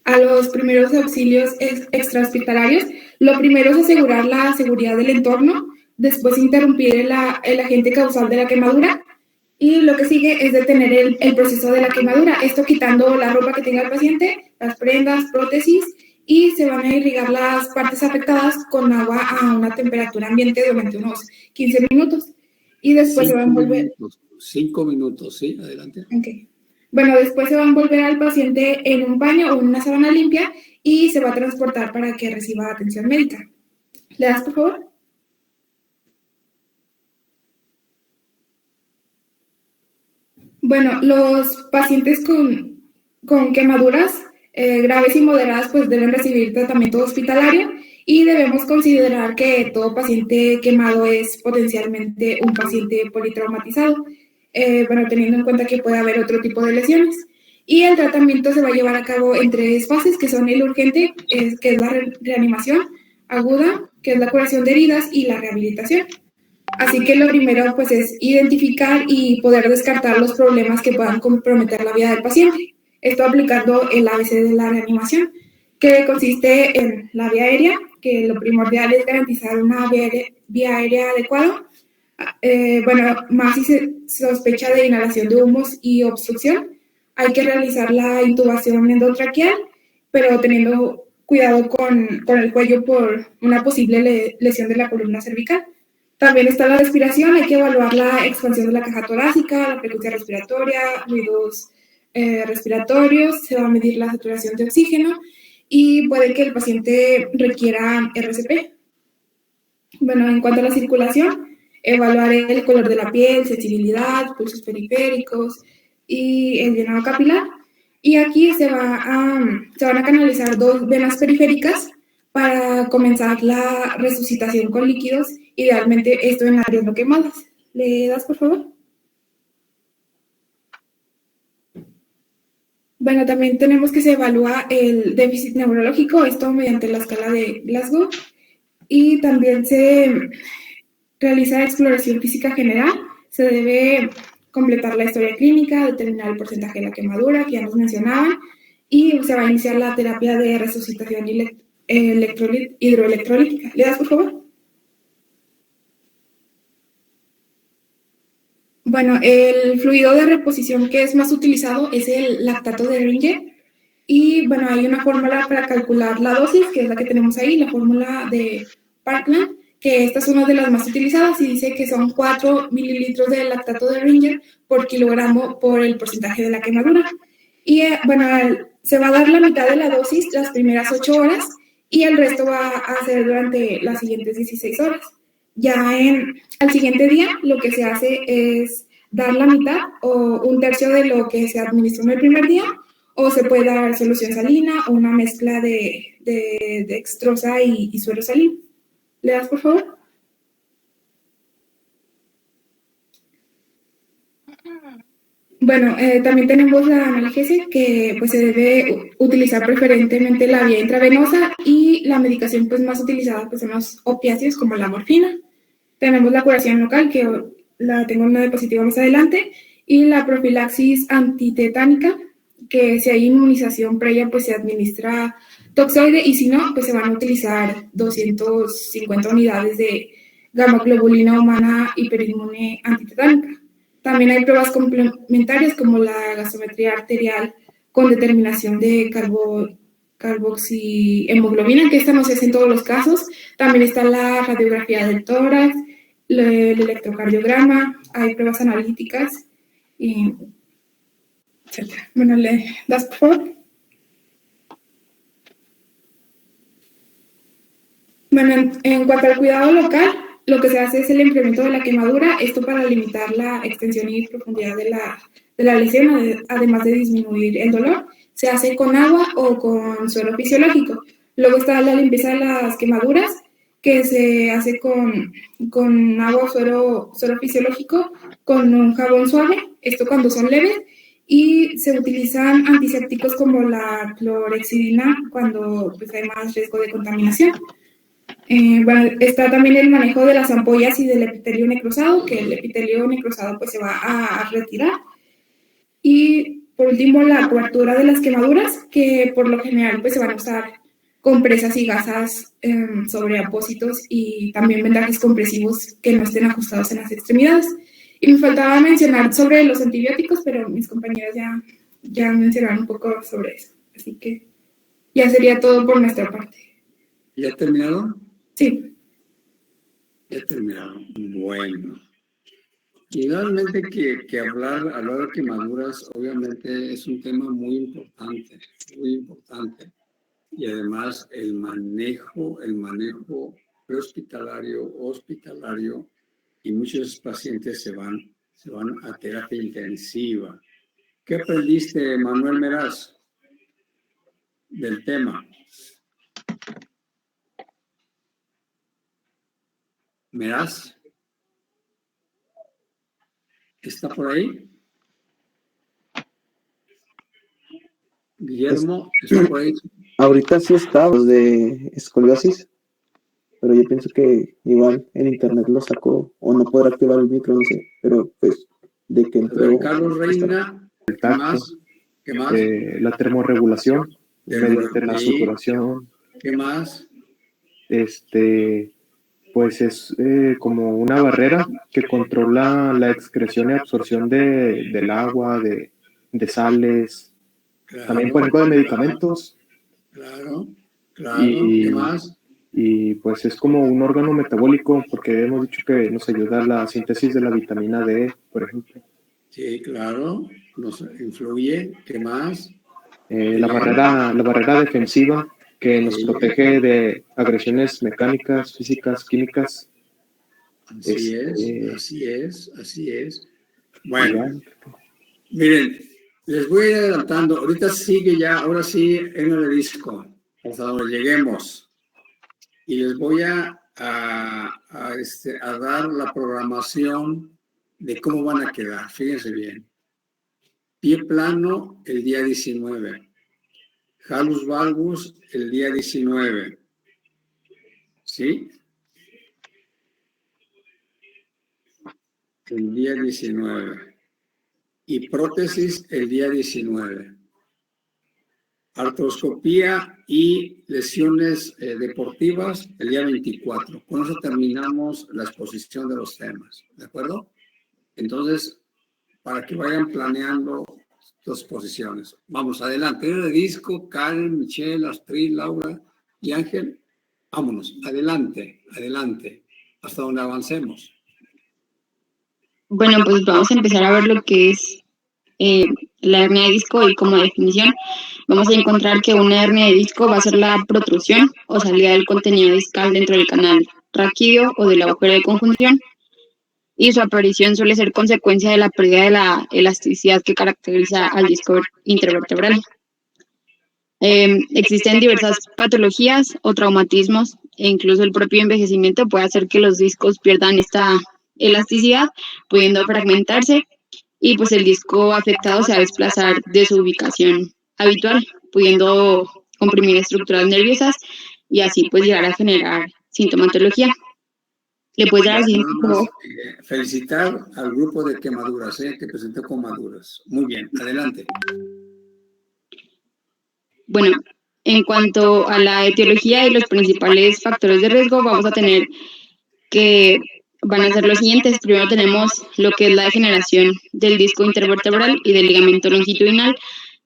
A los primeros auxilios extrahospitalarios, lo primero es asegurar la seguridad del entorno, después interrumpir el agente causal de la quemadura, y lo que sigue es detener el proceso de la quemadura, esto quitando la ropa que tenga el paciente, las prendas, prótesis, y se van a irrigar las partes afectadas con agua a una temperatura ambiente durante unos 15 minutos. Y después se va a envolver... 5 minutos, sí, adelante. Okay. Bueno, después se va a envolver al paciente en un paño o en una sábana limpia y se va a transportar para que reciba atención médica. ¿Le das, por favor? Bueno, los pacientes con quemaduras graves y moderadas pues deben recibir tratamiento hospitalario y debemos considerar que todo paciente quemado es potencialmente un paciente politraumatizado. Bueno, teniendo en cuenta que puede haber otro tipo de lesiones. Y el tratamiento se va a llevar a cabo en 3 fases, que son el urgente, que es la reanimación, aguda, que es la curación de heridas, y la rehabilitación. Así que lo primero, pues, es identificar y poder descartar los problemas que puedan comprometer la vida del paciente. Esto aplicando el ABC de la reanimación, que consiste en la vía aérea, que lo primordial es garantizar una vía aérea adecuada. Bueno, más si se sospecha de inhalación de humos y obstrucción, hay que realizar la intubación endotraqueal, pero teniendo cuidado con el cuello por una posible lesión de la columna cervical. También está la respiración, hay que evaluar la expansión de la caja torácica, la frecuencia respiratoria, ruidos respiratorios, se va a medir la saturación de oxígeno y puede que el paciente requiera RCP. Bueno, en cuanto a la circulación, evaluar el color de la piel, sensibilidad, pulsos periféricos y el llenado capilar. Y aquí se van a canalizar 2 venas periféricas para comenzar la resucitación con líquidos, idealmente esto en áreas no quemadas. ¿Le das, por favor? Bueno, también tenemos que se evalúa el déficit neurológico, esto mediante la escala de Glasgow, y también se realiza exploración física general, se debe completar la historia clínica, determinar el porcentaje de la quemadura, que ya nos mencionaban, y se va a iniciar la terapia de resucitación hidroelectrolítica. ¿Le das, por favor? Bueno, el fluido de reposición que es más utilizado es el lactato de Ringer, y bueno, hay una fórmula para calcular la dosis, que es la que tenemos ahí, la fórmula de Parkland, que esta es una de las más utilizadas y dice que son 4 mililitros de lactato de Ringer por kilogramo por el porcentaje de la quemadura. Y bueno, se va a dar la mitad de la dosis las primeras 8 horas y el resto va a ser durante las siguientes 16 horas. Ya al siguiente día lo que se hace es dar la mitad o 1/3 de lo que se administró en el primer día, o se puede dar solución salina o una mezcla de dextrosa y suero salino. ¿Le das, por favor? Bueno, también tenemos la analgesia, que pues se debe utilizar preferentemente la vía intravenosa, y la medicación pues más utilizada pues son los opiáceos como la morfina. Tenemos la curación local, que la tengo en una diapositiva más adelante, y la profilaxis antitetánica, que si hay inmunización previa pues se administra toxoide, y si no, pues se van a utilizar 250 unidades de gamma-globulina humana hiperinmune antitetánica. También hay pruebas complementarias como la gasometría arterial con determinación de carboxihemoglobina, que esta no se hace en todos los casos. También está la radiografía del tórax, el electrocardiograma, hay pruebas analíticas, y etcétera. Bueno, ¿le das, por favor? Bueno, en cuanto al cuidado local, lo que se hace es el enfriamiento de la quemadura, esto para limitar la extensión y profundidad de la lesión, además de disminuir el dolor. Se hace con agua o con suero fisiológico. Luego está la limpieza de las quemaduras, que se hace con agua o suero fisiológico, con un jabón suave, esto cuando son leves, y se utilizan antisépticos como la clorhexidina cuando pues, hay más riesgo de contaminación. Bueno, está también el manejo de las ampollas y del epitelio necrosado, que el epitelio necrosado pues se va a retirar. Y por último, la cobertura de las quemaduras, que por lo general pues se van a usar compresas y gasas sobre apósitos y también vendajes compresivos que no estén ajustados en las extremidades. Y me faltaba mencionar sobre los antibióticos, pero mis compañeras ya mencionaron un poco sobre eso. Así que ya sería todo por nuestra parte. ¿Ya terminaron? Sí. Ya terminaron. Bueno. Y realmente que hablar de quemaduras, obviamente es un tema muy importante, muy importante. Y además el manejo prehospitalario, hospitalario, y muchos pacientes se van a terapia intensiva. ¿Qué aprendiste, Manuel Meraz, del tema? ¿Meraz? ¿Está por ahí? Guillermo, ¿está por ahí? Ahorita sí está, los de escoliosis, pero yo pienso que igual el internet lo sacó, o no podrá activar el micro, no sé, pero pues de que entró. Carlos Reina, ¿qué más? ¿Qué más? La termorregulación, mediante la saturación. ¿Qué más? Pues es como una barrera que controla la excreción y absorción del agua, de sales, claro, también por ejemplo de medicamentos. Claro. ¿Qué más? Y pues es como un órgano metabólico, porque hemos dicho que nos ayuda a la síntesis de la vitamina D, por ejemplo. Sí, claro, nos influye. ¿Qué más? La barrera defensiva, que nos protege de agresiones mecánicas, físicas, químicas. Así es. Bueno, miren, les voy a ir adelantando. Ahorita ahora sí, en el disco, hasta donde lleguemos. Y les voy a dar la programación de cómo van a quedar. Fíjense bien. Pie plano el día 19. Halus valgus el día 19. ¿Sí? El día 19. Y prótesis el día 19. Artroscopía y lesiones deportivas el día 24. Con eso terminamos la exposición de los temas. ¿De acuerdo? Entonces, para que vayan planeando las posiciones. Vamos, adelante. De disco, Karen, Michelle, Astrid, Laura y Ángel. Vámonos, adelante. Hasta donde avancemos. Bueno, pues vamos a empezar a ver lo que es la hernia de disco, y como definición vamos a encontrar que una hernia de disco va a ser la protrusión o salida del contenido discal dentro del canal raquídeo o del agujero de conjunción, y su aparición suele ser consecuencia de la pérdida de la elasticidad que caracteriza al disco intervertebral. Existen diversas patologías o traumatismos, e incluso el propio envejecimiento puede hacer que los discos pierdan esta elasticidad, pudiendo fragmentarse, y pues el disco afectado se va a desplazar de su ubicación habitual, pudiendo comprimir estructuras nerviosas y así pues llegar a generar sintomatología. Le puedes dar así como... Felicitar al grupo de quemaduras, que presentó quemaduras. Muy bien, adelante. Bueno, en cuanto a la etiología y los principales factores de riesgo, vamos a tener que van a ser los siguientes. Primero tenemos lo que es la degeneración del disco intervertebral y del ligamento longitudinal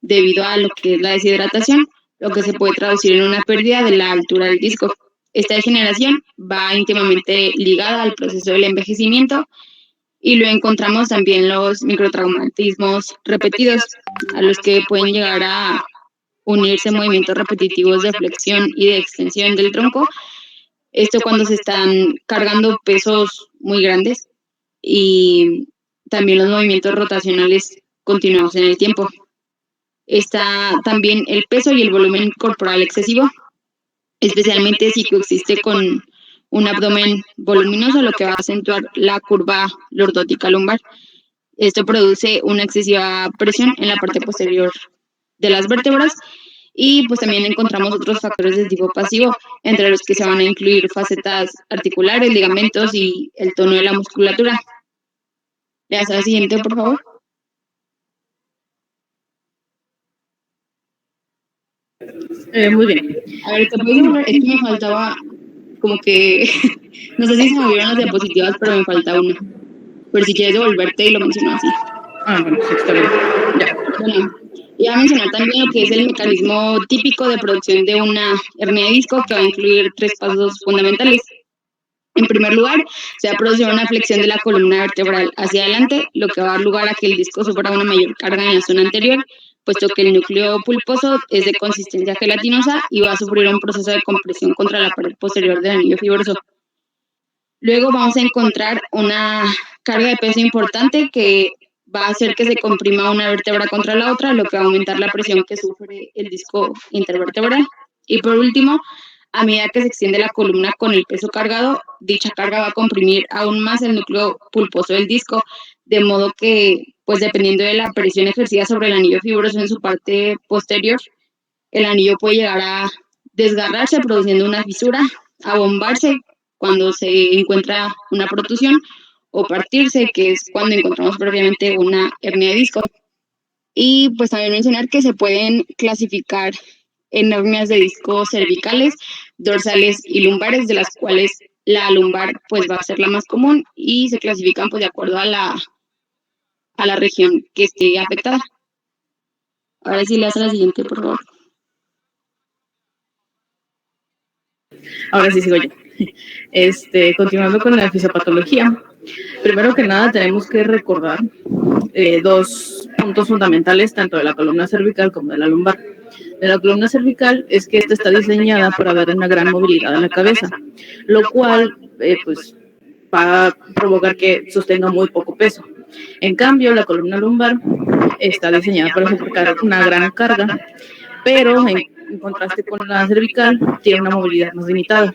debido a lo que es la deshidratación, lo que se puede traducir en una pérdida de la altura del disco. Esta degeneración va íntimamente ligada al proceso del envejecimiento, y luego encontramos también los microtraumatismos repetidos, a los que pueden llegar a unirse movimientos repetitivos de flexión y de extensión del tronco. Esto cuando se están cargando pesos muy grandes, y también los movimientos rotacionales continuados en el tiempo. Está también el peso y el volumen corporal excesivo, especialmente si coexiste con un abdomen voluminoso, lo que va a acentuar la curva lordótica lumbar. Esto produce una excesiva presión en la parte posterior de las vértebras, Y pues también encontramos otros factores de tipo pasivo, entre los que se van a incluir facetas articulares, ligamentos y el tono de la musculatura. ¿Le das a la siguiente, por favor? Muy bien. A ver, ¿te puedes devolver? Es que me faltaba como que, no sé si se movieron las diapositivas, pero me falta una. Pero si quieres devolverte y lo menciono así. Bueno, sí, está bien. Ya. Bueno, iba a mencionar también lo que es el mecanismo típico de producción de una hernia de disco, que va a incluir 3 pasos fundamentales. En primer lugar, se va a producir una flexión de la columna vertebral hacia adelante, lo que va a dar lugar a que el disco sufra una mayor carga en la zona anterior, puesto que el núcleo pulposo es de consistencia gelatinosa y va a sufrir un proceso de compresión contra la pared posterior del anillo fibroso. Luego vamos a encontrar una carga de peso importante que va a hacer que se comprima una vértebra contra la otra, lo que va a aumentar la presión que sufre el disco intervertebral. Y por último, a medida que se extiende la columna con el peso cargado, dicha carga va a comprimir aún más el núcleo pulposo del disco, de modo que, pues dependiendo de la presión ejercida sobre el anillo fibroso en su parte posterior, el anillo puede llegar a desgarrarse produciendo una fisura, abombarse cuando se encuentra una protusión, o partirse, que es cuando encontramos previamente una hernia de disco. Y pues también mencionar que se pueden clasificar en hernias de disco cervicales, dorsales y lumbares, de las cuales la lumbar pues va a ser la más común y se clasifican pues de acuerdo a la región que esté afectada. Ahora sí le hace la siguiente, por favor. Ahora sí sigo yo. Continuando con la fisiopatología, primero que nada tenemos que recordar 2 puntos fundamentales, tanto de la columna cervical como de la lumbar. De la columna cervical es que esta está diseñada para dar una gran movilidad a la cabeza, lo cual pues va a provocar que sostenga muy poco peso. En cambio, la columna lumbar está diseñada para soportar una gran carga, pero en contraste con la cervical, tiene una movilidad más limitada.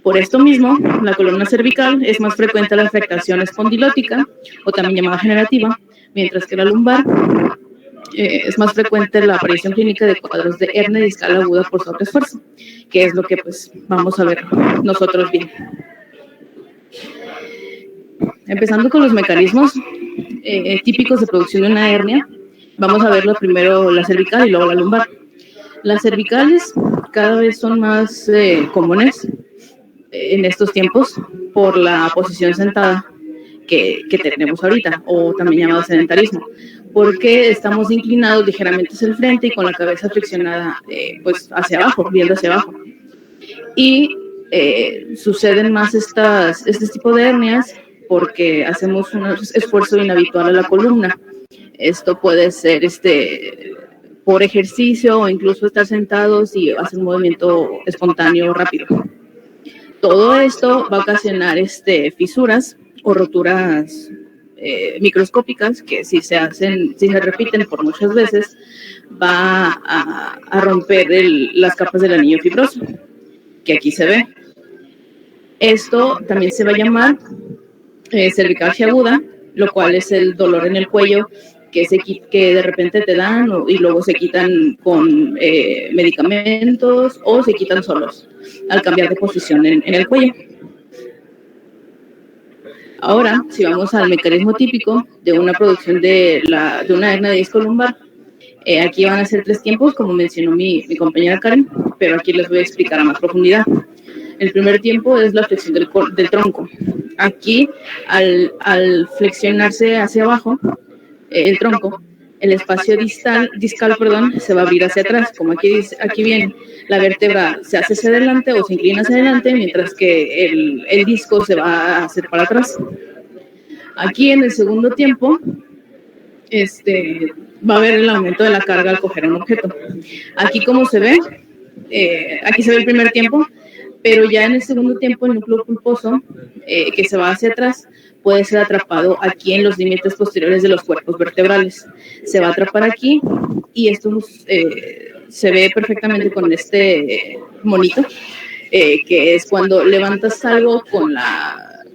Por esto mismo, la columna cervical es más frecuente la afectación espondilótica, o también llamada generativa, mientras que la lumbar es más frecuente la aparición clínica de cuadros de hernia discal aguda por sobreesfuerzo, que es lo que pues vamos a ver nosotros bien. Empezando con los mecanismos típicos de producción de una hernia, vamos a verlo primero la cervical y luego la lumbar. Las cervicales cada vez son más comunes en estos tiempos por la posición sentada que tenemos ahorita, o también llamado sedentarismo, porque estamos inclinados ligeramente hacia el frente y con la cabeza flexionada pues hacia abajo, viendo hacia abajo. Y suceden más este tipo de hernias porque hacemos un esfuerzo inhabitual a la columna. Esto puede ser por ejercicio o incluso estar sentados y hacer un movimiento espontáneo rápido. Todo esto va a ocasionar fisuras o roturas microscópicas que si se repiten por muchas veces, va a romper las capas del anillo fibroso, que aquí se ve. Esto también se va a llamar cervicalgia aguda, lo cual es el dolor en el cuello que de repente te dan y luego se quitan con medicamentos o se quitan solos al cambiar de posición en el cuello. Ahora, si vamos al mecanismo típico de una producción de una hernia de disco lumbar, aquí van a ser 3 tiempos, como mencionó mi compañera Karen, pero aquí les voy a explicar a más profundidad. El primer tiempo es la flexión del tronco. Aquí, al flexionarse hacia abajo, el tronco, el espacio discal, se va a abrir hacia atrás, como aquí viene. La vértebra se hace hacia adelante o se inclina hacia adelante, mientras que el disco se va a hacer para atrás. Aquí en el segundo tiempo, va a haber el aumento de la carga al coger un objeto. Aquí como se ve, aquí se ve el primer tiempo, pero ya en el segundo tiempo el núcleo pulposo, que se va hacia atrás, puede ser atrapado aquí en los límites posteriores de los cuerpos vertebrales. Se va a atrapar aquí y esto se ve perfectamente con este monito, que es cuando levantas algo con la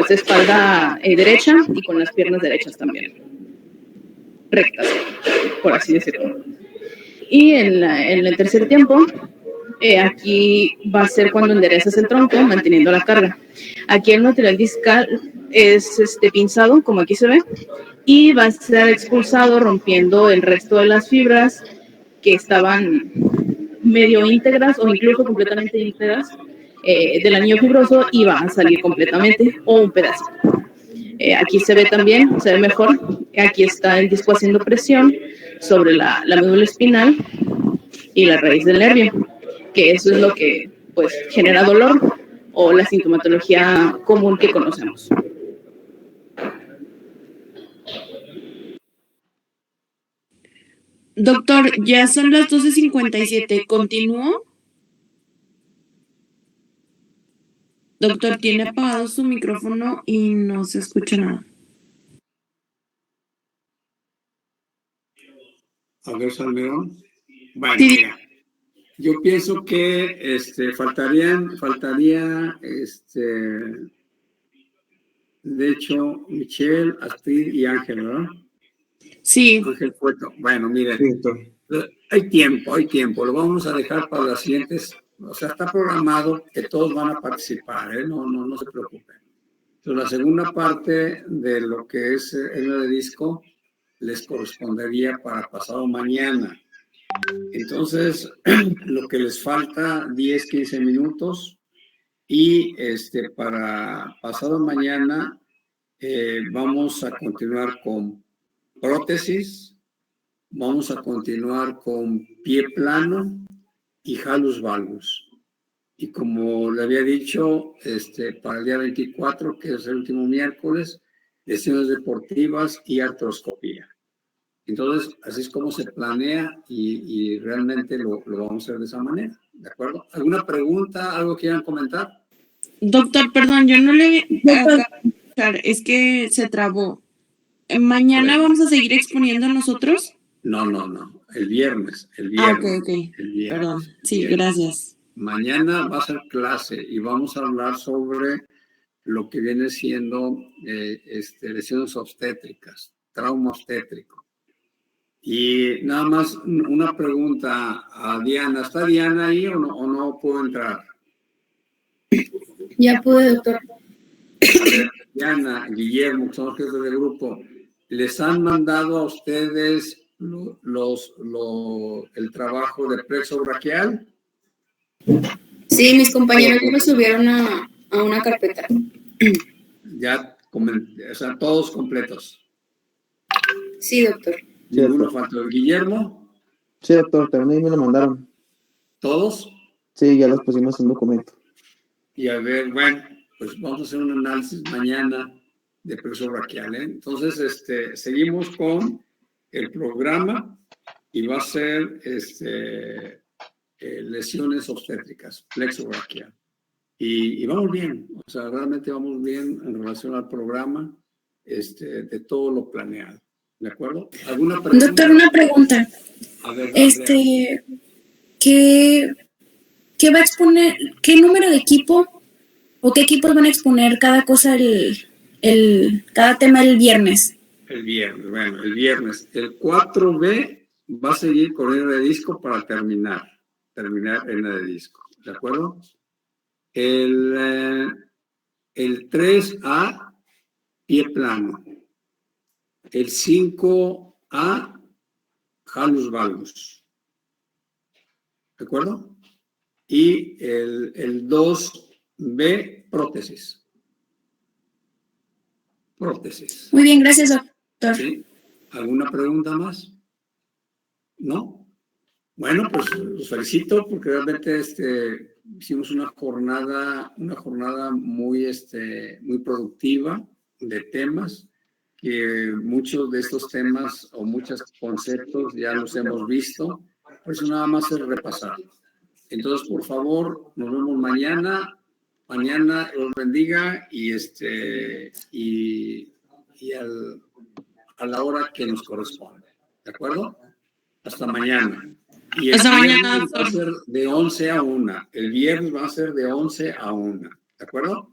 espalda derecha y con las piernas derechas también, rectas, por así decirlo. Y en el tercer tiempo, aquí va a ser cuando enderezas el tronco manteniendo la carga. Aquí el material discal es pinzado, como aquí se ve, y va a ser expulsado rompiendo el resto de las fibras que estaban medio íntegras o incluso completamente íntegras del anillo fibroso, y va a salir completamente o un pedazo. Aquí se ve también, se ve mejor, aquí está el disco haciendo presión sobre la médula espinal y la raíz del nervio, que eso es lo que pues genera dolor o la sintomatología común que conocemos. Doctor, ya son las 12:57. ¿Continúo? Doctor, tiene apagado su micrófono y no se escucha nada. A ver, Salmerón. Bueno, Sí. mira, yo pienso que faltaría, de hecho, Michelle, Astrid y Ángel, ¿verdad? Sí. Ángel Cueto. Bueno, miren, hay tiempo, lo vamos a dejar para las siguientes, o sea, está programado que todos van a participar, ¿eh? No se preocupen. Entonces, la segunda parte de lo que es el de disco les correspondería para pasado mañana. Entonces, lo que les falta, 10, 15 minutos, y para pasado mañana vamos a continuar con prótesis, vamos a continuar con pie plano y halus valgus. Y como le había dicho, para el día 24, que es el último miércoles, lesiones deportivas y artroscopía. Entonces, así es como se planea y realmente lo vamos a hacer de esa manera, ¿de acuerdo? ¿Alguna pregunta, algo que quieran comentar? Doctor, perdón, yo no le acabo de escuchar, es que se trabó. ¿Mañana vamos a seguir exponiendo nosotros? No, el viernes. El viernes. Perdón, sí, gracias. Mañana va a ser clase y vamos a hablar sobre lo que viene siendo lesiones obstétricas, trauma obstétrico. Y nada más una pregunta a Diana. ¿Está Diana ahí o no puedo entrar? Ya pude, doctor. A ver, Diana, Guillermo, que son los jefes del grupo, ¿les han mandado a ustedes el trabajo de plexo braquial? Sí, mis compañeros ya lo subieron a una carpeta. Ya, o sea, todos completos. Sí, doctor. ¿Ninguno faltó? ¿Guillermo? Sí, doctor, también me lo mandaron. ¿Todos? Sí, ya los pusimos en un documento. Y a ver, bueno, pues vamos a hacer un análisis mañana de plexo braquial, ¿eh? Entonces, seguimos con el programa y va a ser lesiones obstétricas, plexo braquial. Y vamos bien, o sea, realmente vamos bien en relación al programa de todo lo planeado. ¿De acuerdo? ¿Alguna pregunta? Doctor, una pregunta. A ver, ¿qué va a exponer, qué número de equipo o qué equipos van a exponer cada cosa cada tema el viernes? El viernes. El 4B va a seguir con hernia de disco para terminar hernia de disco. ¿De acuerdo? El 3A, pie plano. El 5A, halus valgus. ¿De acuerdo? Y el 2B, prótesis. Muy bien, gracias, doctor. ¿Sí? ¿Alguna pregunta más? ¿No? Bueno, pues los felicito porque realmente hicimos una jornada muy, muy productiva de temas, que muchos de estos temas o muchos conceptos ya los hemos visto, por eso nada más es repasar. Entonces, por favor, nos vemos mañana. Mañana los bendiga y a la hora que nos corresponde. ¿De acuerdo? Hasta mañana. Y el viernes va a ser de 11 a 1. El viernes va a ser de 11 a 1. ¿De acuerdo?